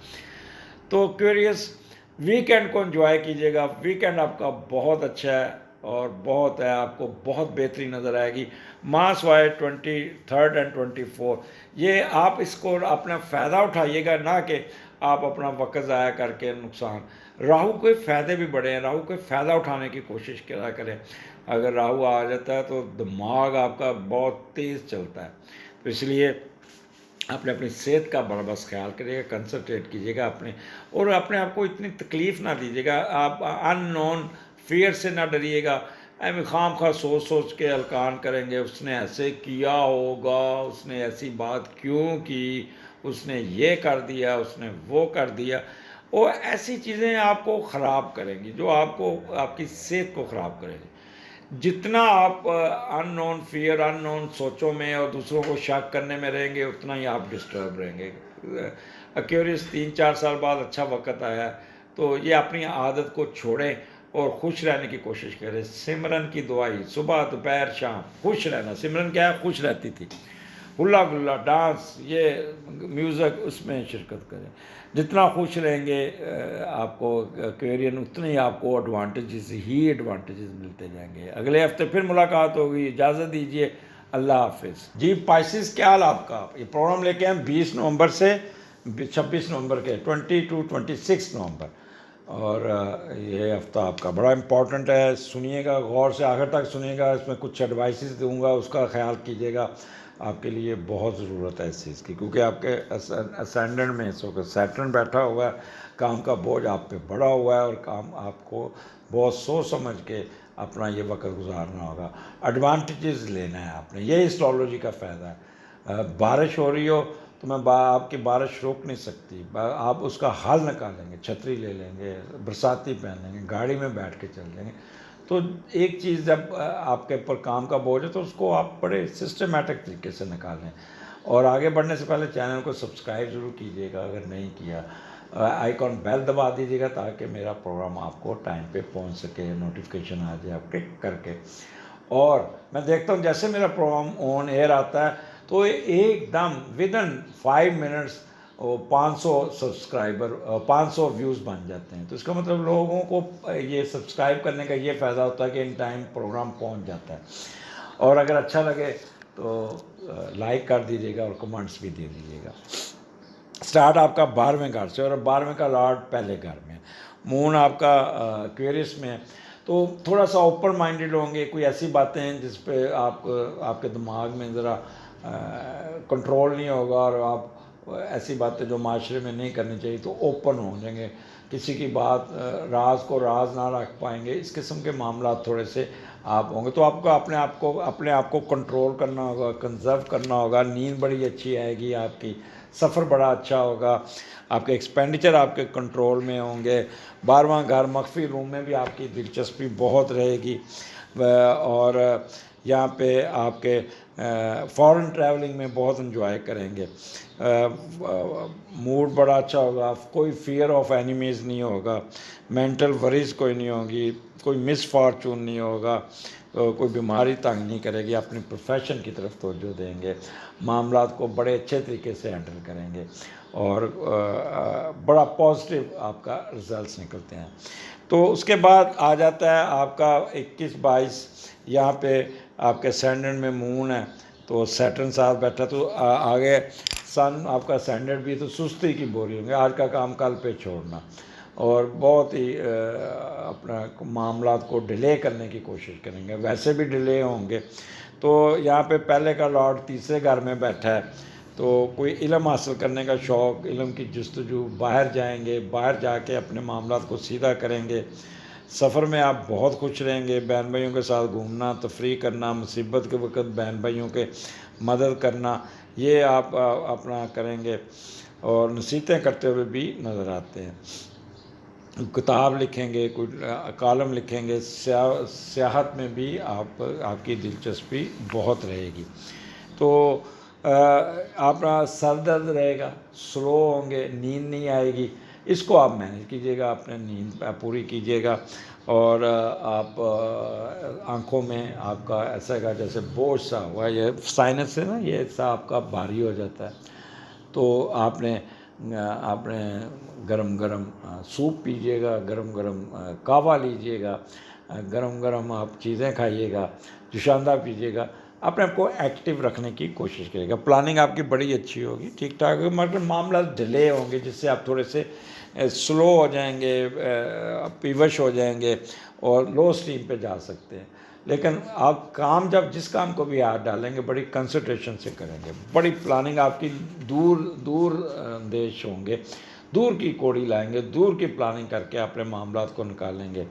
تو کیوریس ویکینڈ کو انجوائے کیجیے گا، ویکینڈ آپ کا بہت اچھا ہے اور بہت ہے، آپ کو بہت بہتری نظر آئے گی۔ ماہ سوائے 23 اور 24، یہ آپ اس کو اپنا فائدہ اٹھائیے گا، نہ کہ آپ اپنا وقت ضائع کر کے نقصان۔ راہو کے فائدے بھی بڑے ہیں، راہو کے فائدہ اٹھانے کی کوشش کیا کریں۔ اگر راہو آ جاتا ہے تو دماغ آپ کا بہت تیز چلتا ہے، تو اس لیے آپ نے اپنی صحت کا بڑا بس خیال کریے گا، کنسنٹریٹ کیجیے گا اپنے، اور اپنے آپ کو اتنی تکلیف نہ دیجیے گا۔ آپ ان نون فیئر سے نہ ڈریے گا، خام خواہ سوچ کے ہلکان کریں گے، اس نے ایسے کیا ہوگا، اس نے ایسی بات کیوں کی، اس نے یہ کر دیا، اس نے وہ کر دیا، اور ایسی چیزیں آپ کو خراب کریں گی جو آپ کو، آپ کی صحت کو خراب کریں گی۔ جتنا آپ ان نون فیئر، ان نون سوچوں میں اور دوسروں کو شک کرنے میں رہیں گے اتنا ہی آپ ڈسٹرب رہیں گے۔ ایکیورس 3-4 سال بعد اچھا وقت آیا ہے، تو یہ اپنی عادت کو چھوڑیں اور خوش رہنے کی کوشش کریں۔ سمرن کی دعائی صبح دوپہر شام خوش رہنا، سمرن کیا ہے؟ خوش رہتی تھی، ہلا گلا ڈانس، یہ میوزک، اس میں شرکت کریں. جتنا خوش رہیں گے آپ کو کیریئر، اتنے ہی آپ کو ایڈوانٹیجز ملتے جائیں گے. اگلے ہفتے پھر ملاقات ہوگی. اجازت دیجیے، اللہ حافظ. جی پائسز، کیا حال آپ کا؟ یہ پروگرام لے کے ہم 20 نومبر سے 26 نومبر کے 20 to 26 نومبر، اور یہ ہفتہ آپ کا بڑا امپورٹنٹ ہے. سنیے گا، غور سے آخر تک سنیے گا. اس میں کچھ ایڈوائسز دوں گا، اس کا خیال کیجیے گا. آپ کے لیے بہت ضرورت ہے اس چیز کی، کیونکہ آپ کے اسینڈنٹ میں اس وقت سیٹرن بیٹھا ہوا ہے. کام کا بوجھ آپ پہ بڑا ہوا ہے، اور کام آپ کو بہت سوچ سمجھ کے اپنا یہ وقت گزارنا ہوگا. ایڈوانٹیجز لینا ہے آپ نے، یہی اسٹرالوجی کا فائدہ ہے. بارش ہو رہی ہو تو میں آپ کی بارش روک نہیں سکتی. آپ اس کا حل نکالیں گے، چھتری لے لیں گے، برساتی پہن لیں گے، گاڑی میں بیٹھ کے چل لیں گے. تو ایک چیز جب آپ کے اوپر کام کا بوجھ ہے تو اس کو آپ بڑے سسٹمیٹک طریقے سے نکالیں. اور آگے بڑھنے سے پہلے چینل کو سبسکرائب ضرور کیجیے گا اگر نہیں کیا. آئیکن بیل دبا دیجیے گا تاکہ میرا پروگرام آپ کو ٹائم پہ پہنچ سکے، نوٹیفیکیشن آ جائے آپ کلک کر کے. اور میں دیکھتا ہوں جیسے میرا پروگرام آن ایئر آتا ہے تو ایک دم ودن 5 منٹس 500 سبسکرائبر 500 ویوز بن جاتے ہیں. تو اس کا مطلب لوگوں کو یہ سبسکرائب کرنے کا یہ فائدہ ہوتا ہے کہ ان ٹائم پروگرام پہنچ جاتا ہے. اور اگر اچھا لگے تو لائک کر دیجیے گا اور کمنٹس بھی دے دیجیے گا. سٹارٹ آپ کا 12ویں گھر سے، اور 12ویں کا لارڈ پہلے گھر میں. مون آپ کا ایکویرس میں ہے. تو تھوڑا سا اوپن مائنڈیڈ ہوں گے. کوئی ایسی باتیں ہیں جس پہ آپ کے دماغ میں ذرا کنٹرول نہیں ہوگا، اور آپ ایسی باتیں جو معاشرے میں نہیں کرنی چاہیے تو اوپن ہو جائیں گے. کسی کی بات راز کو راز نہ رکھ پائیں گے. اس قسم کے معاملات تھوڑے سے آپ ہوں گے. تو آپ کو اپنے آپ کو کنٹرول کرنا ہوگا، کنزرو کرنا ہوگا. نیند بڑی اچھی آئے گی آپ کی، سفر بڑا اچھا ہوگا. آپ کے ایکسپینڈیچر آپ کے کنٹرول میں ہوں گے. 12واں گھر مخفی روم میں بھی آپ کی دلچسپی بہت رہے گی. اور یہاں پہ آپ کے فارن ٹریولنگ میں بہت انجوائے کریں گے. موڈ بڑا اچھا ہوگا. کوئی فیئر آف اینیمیز نہیں ہوگا. مینٹل وریز کوئی نہیں ہوگی. کوئی مس فارچون نہیں ہوگا. کوئی بیماری تنگ نہیں کرے گی. اپنی پروفیشن کی طرف توجہ دیں گے. معاملات کو بڑے اچھے طریقے سے ہینڈل کریں گے، اور بڑا پازیٹیو آپ کا رزلٹس نکلتے ہیں. تو اس کے بعد آ جاتا ہے آپ کا 21-22. یہاں پہ آپ کے سینڈنٹ میں مون ہے تو سیٹرن ساتھ بیٹھا. تو آگے سن آپ کا سینڈنٹ بھی، تو سستی کی بوری ہوں گے. آج کا کام کل پہ چھوڑنا، اور بہت ہی اپنا معاملات کو ڈیلے کرنے کی کوشش کریں گے. ویسے بھی ڈیلے ہوں گے. تو یہاں پہ پہلے کا لارڈ تیسرے گھر میں بیٹھا ہے. تو کوئی علم حاصل کرنے کا شوق، علم کی جستجو، باہر جائیں گے. باہر جا کے اپنے معاملات کو سیدھا کریں گے. سفر میں آپ بہت خوش رہیں گے. بہن بھائیوں کے ساتھ گھومنا، تفریح کرنا، مصیبت کے وقت بہن بھائیوں کے مدد کرنا، یہ آپ اپنا کریں گے. اور نصیحتیں کرتے ہوئے بھی نظر آتے ہیں. کتاب لکھیں گے، کوئی کالم لکھیں گے. سیاحت میں بھی آپ کی دلچسپی بہت رہے گی. تو آپ کا سر درد رہے گا، سلو ہوں گے، نیند نہیں آئے گی. اس کو آپ مینیج کیجیے گا، اپنے نیند پوری کیجیے گا. اور آپ آنکھوں میں آپ کا ایسا گا جیسے بوجھ سا ہوا. یہ سائنس سے نا یہ ایسا آپ کا بھاری ہو جاتا ہے. تو آپ نے گرم گرم سوپ پیجیے گا، گرم گرم کہوہ لیجیے گا، گرم گرم آپ چیزیں کھائیے گا، جوشاندہ پیجیے گا. اپنے آپ کو ایکٹیو رکھنے کی کوشش کرے گا. پلاننگ آپ کی بڑی اچھی ہوگی، ٹھیک ٹھاک ہوگی. مگر معاملات ڈیلے ہوں گے جس سے آپ تھوڑے سے سلو ہو جائیں گے، پیوش ہو جائیں گے، اور لو اسٹیم پہ جا سکتے ہیں. لیکن آپ کام جس کام کو بھی ہاتھ ڈالیں گے بڑی کنسنٹریشن سے کریں گے. بڑی پلاننگ آپ کی دور اندیش ہوں گے. دور کی کوڑی لائیں گے، دور کی پلاننگ کر کے اپنے معاملات کو نکالیں گے.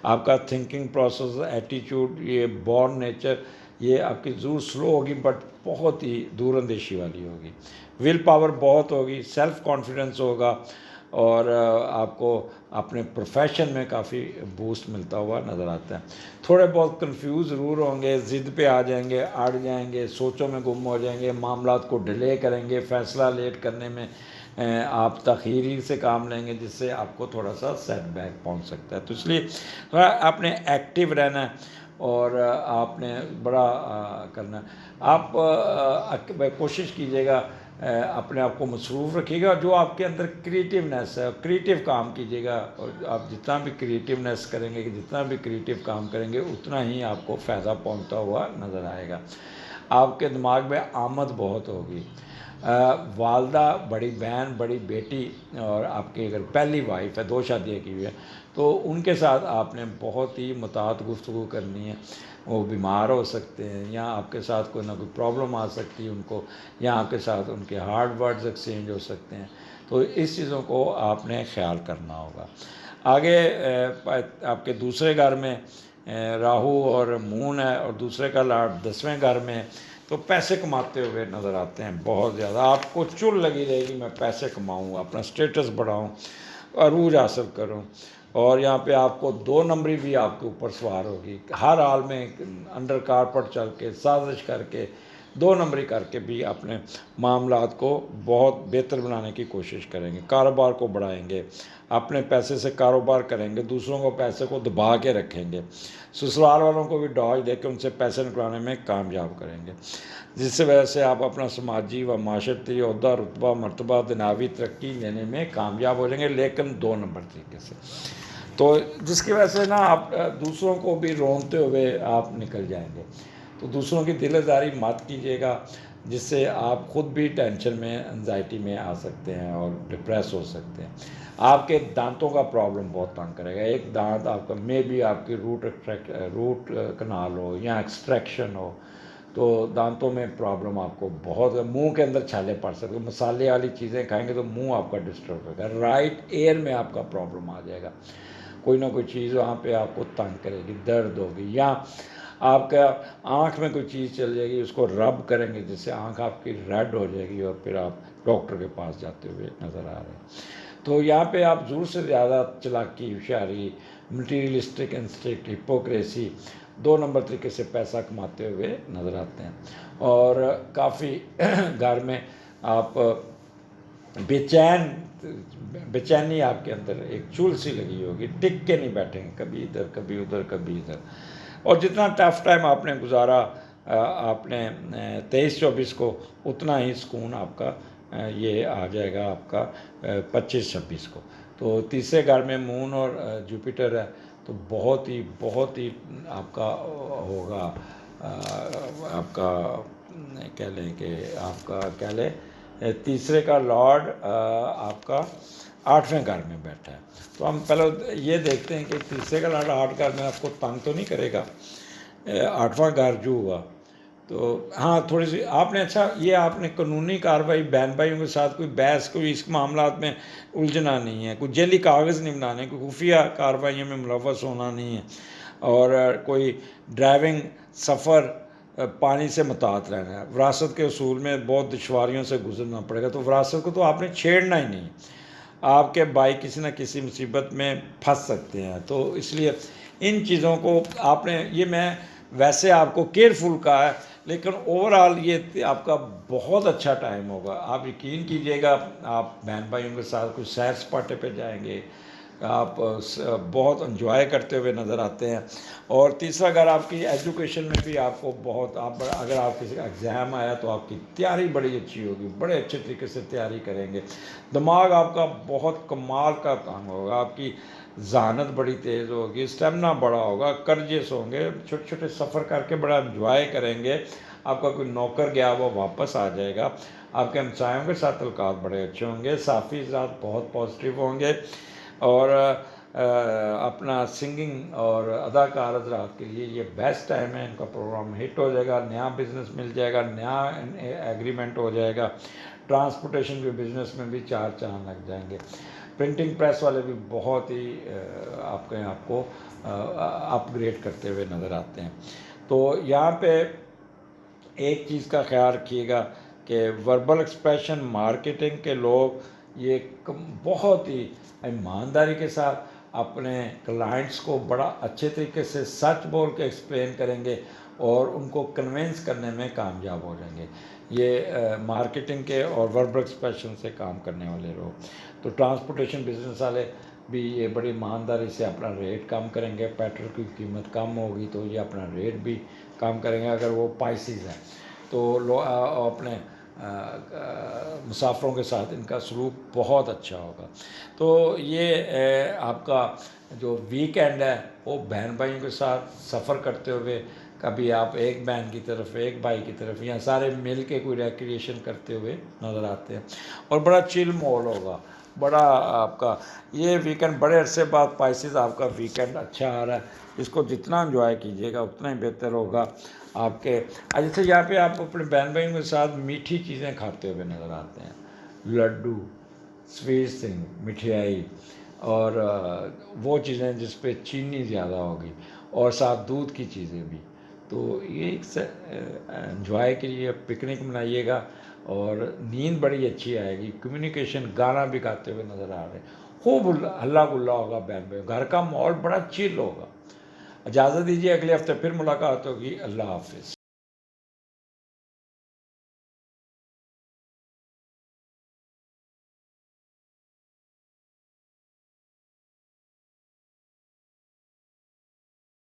آپ کا تھنکنگ پروسیس، ایٹیچیوڈ، یہ بورن نیچر، یہ آپ کی ضرور سلو ہوگی بٹ بہت ہی دور اندیشی والی ہوگی. ول پاور بہت ہوگی، سیلف کانفیڈنس ہوگا. اور آپ کو اپنے پروفیشن میں کافی بوسٹ ملتا ہوا نظر آتا ہے. تھوڑے بہت کنفیوز ضرور ہوں گے، ضد پہ آ جائیں گے، اڑ جائیں گے، سوچوں میں گم ہو جائیں گے، معاملات کو ڈیلے کریں گے. فیصلہ لیٹ کرنے میں آپ تاخیری سے کام لیں گے، جس سے آپ کو تھوڑا سا سیٹ بیک پہنچ سکتا ہے. تو اس لیے آپ نے ایکٹیو رہنا ہے. اور آپ نے بڑا کرنا آپ کوشش کیجیے گا اپنے آپ کو مصروف رکھیے گا. جو آپ کے اندر کریٹیونیس ہے کریٹیو کام کیجیے گا, اور آپ جتنا بھی کریٹیونیس کریں گے جتنا بھی کریٹیو کام کریں گے اتنا ہی آپ کو فائدہ پہنچتا ہوا نظر آئے گا. آپ کے دماغ میں آمد بہت ہوگی. والدہ, بڑی بہن, بڑی بیٹی, اور آپ کی اگر پہلی وائف ہے, 2 شادیاں کی ہوئی ہے, تو ان کے ساتھ آپ نے بہت ہی متعدد گفتگو کرنی ہے. وہ بیمار ہو سکتے ہیں, یا آپ کے ساتھ کوئی نہ کوئی پرابلم آ سکتی ہے ان کو, یا آپ کے ساتھ ان کے ہارڈ ورڈز ایکسچینج ہو سکتے ہیں. تو اس چیزوں کو آپ نے خیال کرنا ہوگا. آگے آپ کے دوسرے گھر میں راہو اور مون ہے, اور دوسرے کا لاڈ 10ویں گھر میں, تو پیسے کماتے ہوئے نظر آتے ہیں بہت زیادہ. آپ کو چل لگی رہے گی میں پیسے کماؤں, اپنا اسٹیٹس بڑھاؤں, عروج حاصل کروں. اور یہاں پہ آپ کو 2 نمبری بھی آپ کے اوپر سوار ہوگی. ہر حال میں انڈر کارپٹ چل کے, سازش کر کے, 2 نمبری کر کے بھی اپنے معاملات کو بہت بہتر بنانے کی کوشش کریں گے. کاروبار کو بڑھائیں گے, اپنے پیسے سے کاروبار کریں گے, دوسروں کو پیسے کو دبا کے رکھیں گے, سسرال والوں کو بھی ڈاج دے کے ان سے پیسے نکلانے میں کامیاب کریں گے, جس وجہ سے آپ اپنا سماجی و معاشرتی عہدہ, رتبہ, مرتبہ, دنیاوی ترقی لینے میں کامیاب ہو جائیں گے, لیکن 2 نمبر طریقے سے. تو جس کی وجہ سے نا آپ دوسروں کو بھی رونتے ہوئے آپ نکل جائیں گے. تو دوسروں کی دل آزاری مت کیجیے گا, جس سے آپ خود بھی ٹینشن میں, انزائٹی میں آ سکتے ہیں اور ڈپریس ہو سکتے ہیں. آپ کے دانتوں کا پرابلم بہت تنگ کرے گا. ایک دانت آپ کا مے بی آپ کی روٹ کنال ہو یا ایکسٹریکشن ہو, تو دانتوں میں پرابلم آپ کو بہت. منہ کے اندر چھالے پڑ سکتے, مسالے والی چیزیں کھائیں گے تو منہ آپ کا ڈسٹرب ہوگا. رائٹ ایئر میں آپ کا پرابلم آ جائے گا, کوئی نہ کوئی چیز وہاں پہ آپ کو تنگ کرے گی, درد ہوگی, یا آپ کا آنکھ میں کوئی چیز چل جائے گی, اس کو رب کریں گے جس سے آنکھ آپ کی ریڈ ہو جائے گی, اور پھر آپ ڈاکٹر کے پاس جاتے ہوئے نظر آ رہے ہیں. تو یہاں پہ آپ ضرور سے زیادہ چلاکی, ہوشیاری, مٹیریلسٹک انسٹنکٹ, ہپوکریسی, 2 نمبر طریقے سے پیسہ کماتے ہوئے نظر آتے ہیں. اور کافی گھر میں آپ بے چینی آپ کے اندر ایک چول سی لگی ہوگی, ٹک کے نہیں بیٹھیں گے, کبھی ادھر کبھی ادھر کبھی ادھر. اور جتنا ٹف ٹائم آپ نے گزارا آپ نے 23-24 کو, اتنا ہی سکون آپ کا یہ آ جائے گا آپ کا 25-26 کو. تو تیسرے گھر میں مون اور جوپیٹر ہے, تو بہت ہی آپ کا ہوگا, آپ کا کہہ لیں کہ آپ کا کہہ لیں تیسرے کا لارڈ آپ کا 8ویں گھر میں بیٹھا ہے. تو ہم پہلے یہ دیکھتے ہیں کہ تیسرے کا لارڈ 8 گھر میں آپ کو تنگ تو نہیں کرے گا. 8واں گھر جو ہوا تو ہاں تھوڑی سی آپ نے, اچھا یہ آپ نے قانونی کارروائی بہن بھائیوں کے ساتھ کوئی بحث, کوئی اس معاملات میں الجھنا نہیں ہے, کوئی جعلی کاغذ نہیں بنانے, کوئی خفیہ کارروائیوں میں ملوث ہونا نہیں ہے, اور کوئی ڈرائیونگ سفر پانی سے متعلق رہنا ہے. وراثت کے اصول میں بہت دشواریوں سے گزرنا پڑے گا, تو وراثت کو تو آپ نے چھیڑنا ہی نہیں. آپ کے بھائی کسی نہ کسی مصیبت میں پھنس سکتے ہیں, تو اس لیے ان چیزوں کو آپ نے, یہ میں ویسے آپ کو کیئرفل کہا ہے, لیکن اوورآل یہ آپ کا بہت اچھا ٹائم ہوگا. آپ یقین کیجئے گا, آپ بہن بھائیوں کے ساتھ کچھ سیر سپاٹے پہ جائیں گے, آپ بہت انجوائے کرتے ہوئے نظر آتے ہیں. اور تیسرا اگر آپ کی ایجوکیشن میں بھی آپ کو بہت, اگر آپ کسی کا ایگزام آیا تو آپ کی تیاری بڑی اچھی ہوگی, بڑے اچھے طریقے سے تیاری کریں گے. دماغ آپ کا بہت کمال کا کام ہوگا, آپ کی ذہانت بڑی تیز ہوگی, اسٹیمنا بڑا ہوگا, کرجس ہوں گے, چھوٹے چھوٹے سفر کر کے بڑا انجوائے کریں گے. آپ کا کوئی نوکر گیا وہ واپس آ جائے گا. آپ کے ہمسایوں کے ساتھ تعلقات بڑے اچھے ہوں گے, صافی ذات بہت پازیٹیو ہوں گے. اور اپنا سنگنگ اور اداکار حضرات کے لیے یہ بیسٹ ٹائم ہے, ان کا پروگرام ہٹ ہو جائے گا, نیا بزنس مل جائے گا, نیا ایگریمنٹ ہو جائے گا. ٹرانسپورٹیشن کے بزنس میں بھی 4 چاند لگ جائیں گے. پرنٹنگ پریس والے بھی بہت ہی آپ کو اپ گریڈ کرتے ہوئے نظر آتے ہیں. تو یہاں پہ ایک چیز کا خیال رکھیے گا کہ وربل ایکسپریشن مارکیٹنگ کے لوگ یہ بہت ہی ایمانداری کے ساتھ اپنے کلائنٹس کو بڑا اچھے طریقے سے سچ بول کے ایکسپلین کریں گے, اور ان کو کنونس کرنے میں کامیاب ہو جائیں گے. یہ مارکیٹنگ کے اور وربل ایکسپریشن سے کام کرنے والے لوگ. تو ٹرانسپورٹیشن بزنس والے بھی یہ بڑی ایمانداری سے اپنا ریٹ کم کریں گے، پیٹرول کی قیمت کم ہوگی تو یہ اپنا ریٹ بھی کم کریں گے اگر وہ پائسیز ہیں تو اپنے مسافروں کے ساتھ ان کا سلوک بہت اچھا ہوگا۔ تو یہ آپ کا جو ویک اینڈ ہے وہ بہن بھائیوں کے ساتھ سفر کرتے ہوئے کبھی آپ ایک بہن کی طرف ایک بھائی کی طرف یا سارے مل کے کوئی ریکریشن کرتے ہوئے نظر آتے ہیں، اور بڑا چل ماحول ہوگا، بڑا آپ کا یہ ویکینڈ بڑے عرصے بعد پائسیز آپ کا ویکینڈ اچھا آ رہا ہے، اس کو جتنا انجوائے کیجیے گا اتنا ہی بہتر ہوگا آپ کے۔ جیسے یہاں پہ آپ اپنے بہن بھائیوں کے ساتھ میٹھی چیزیں کھاتے ہوئے نظر آتے ہیں، لڈو، سویٹ تھنگ، مٹھائی، اور وہ چیزیں جس پہ چینی زیادہ ہوگی، اور ساتھ دودھ کی چیزیں بھی۔ تو یہ ایک انجوائے کے لیے پکنک منائیے گا، اور نیند بڑی اچھی آئے گی، کمیونیکیشن، گانا بھی گاتے ہوئے نظر آ رہے ہیں، خوب ہلا گلا ہوگا بہن بھائی، گھر کا ماحول بڑا چل ہوگا۔ اجازت دیجیے، اگلے ہفتے پھر ملاقات ہوگی، اللہ حافظ۔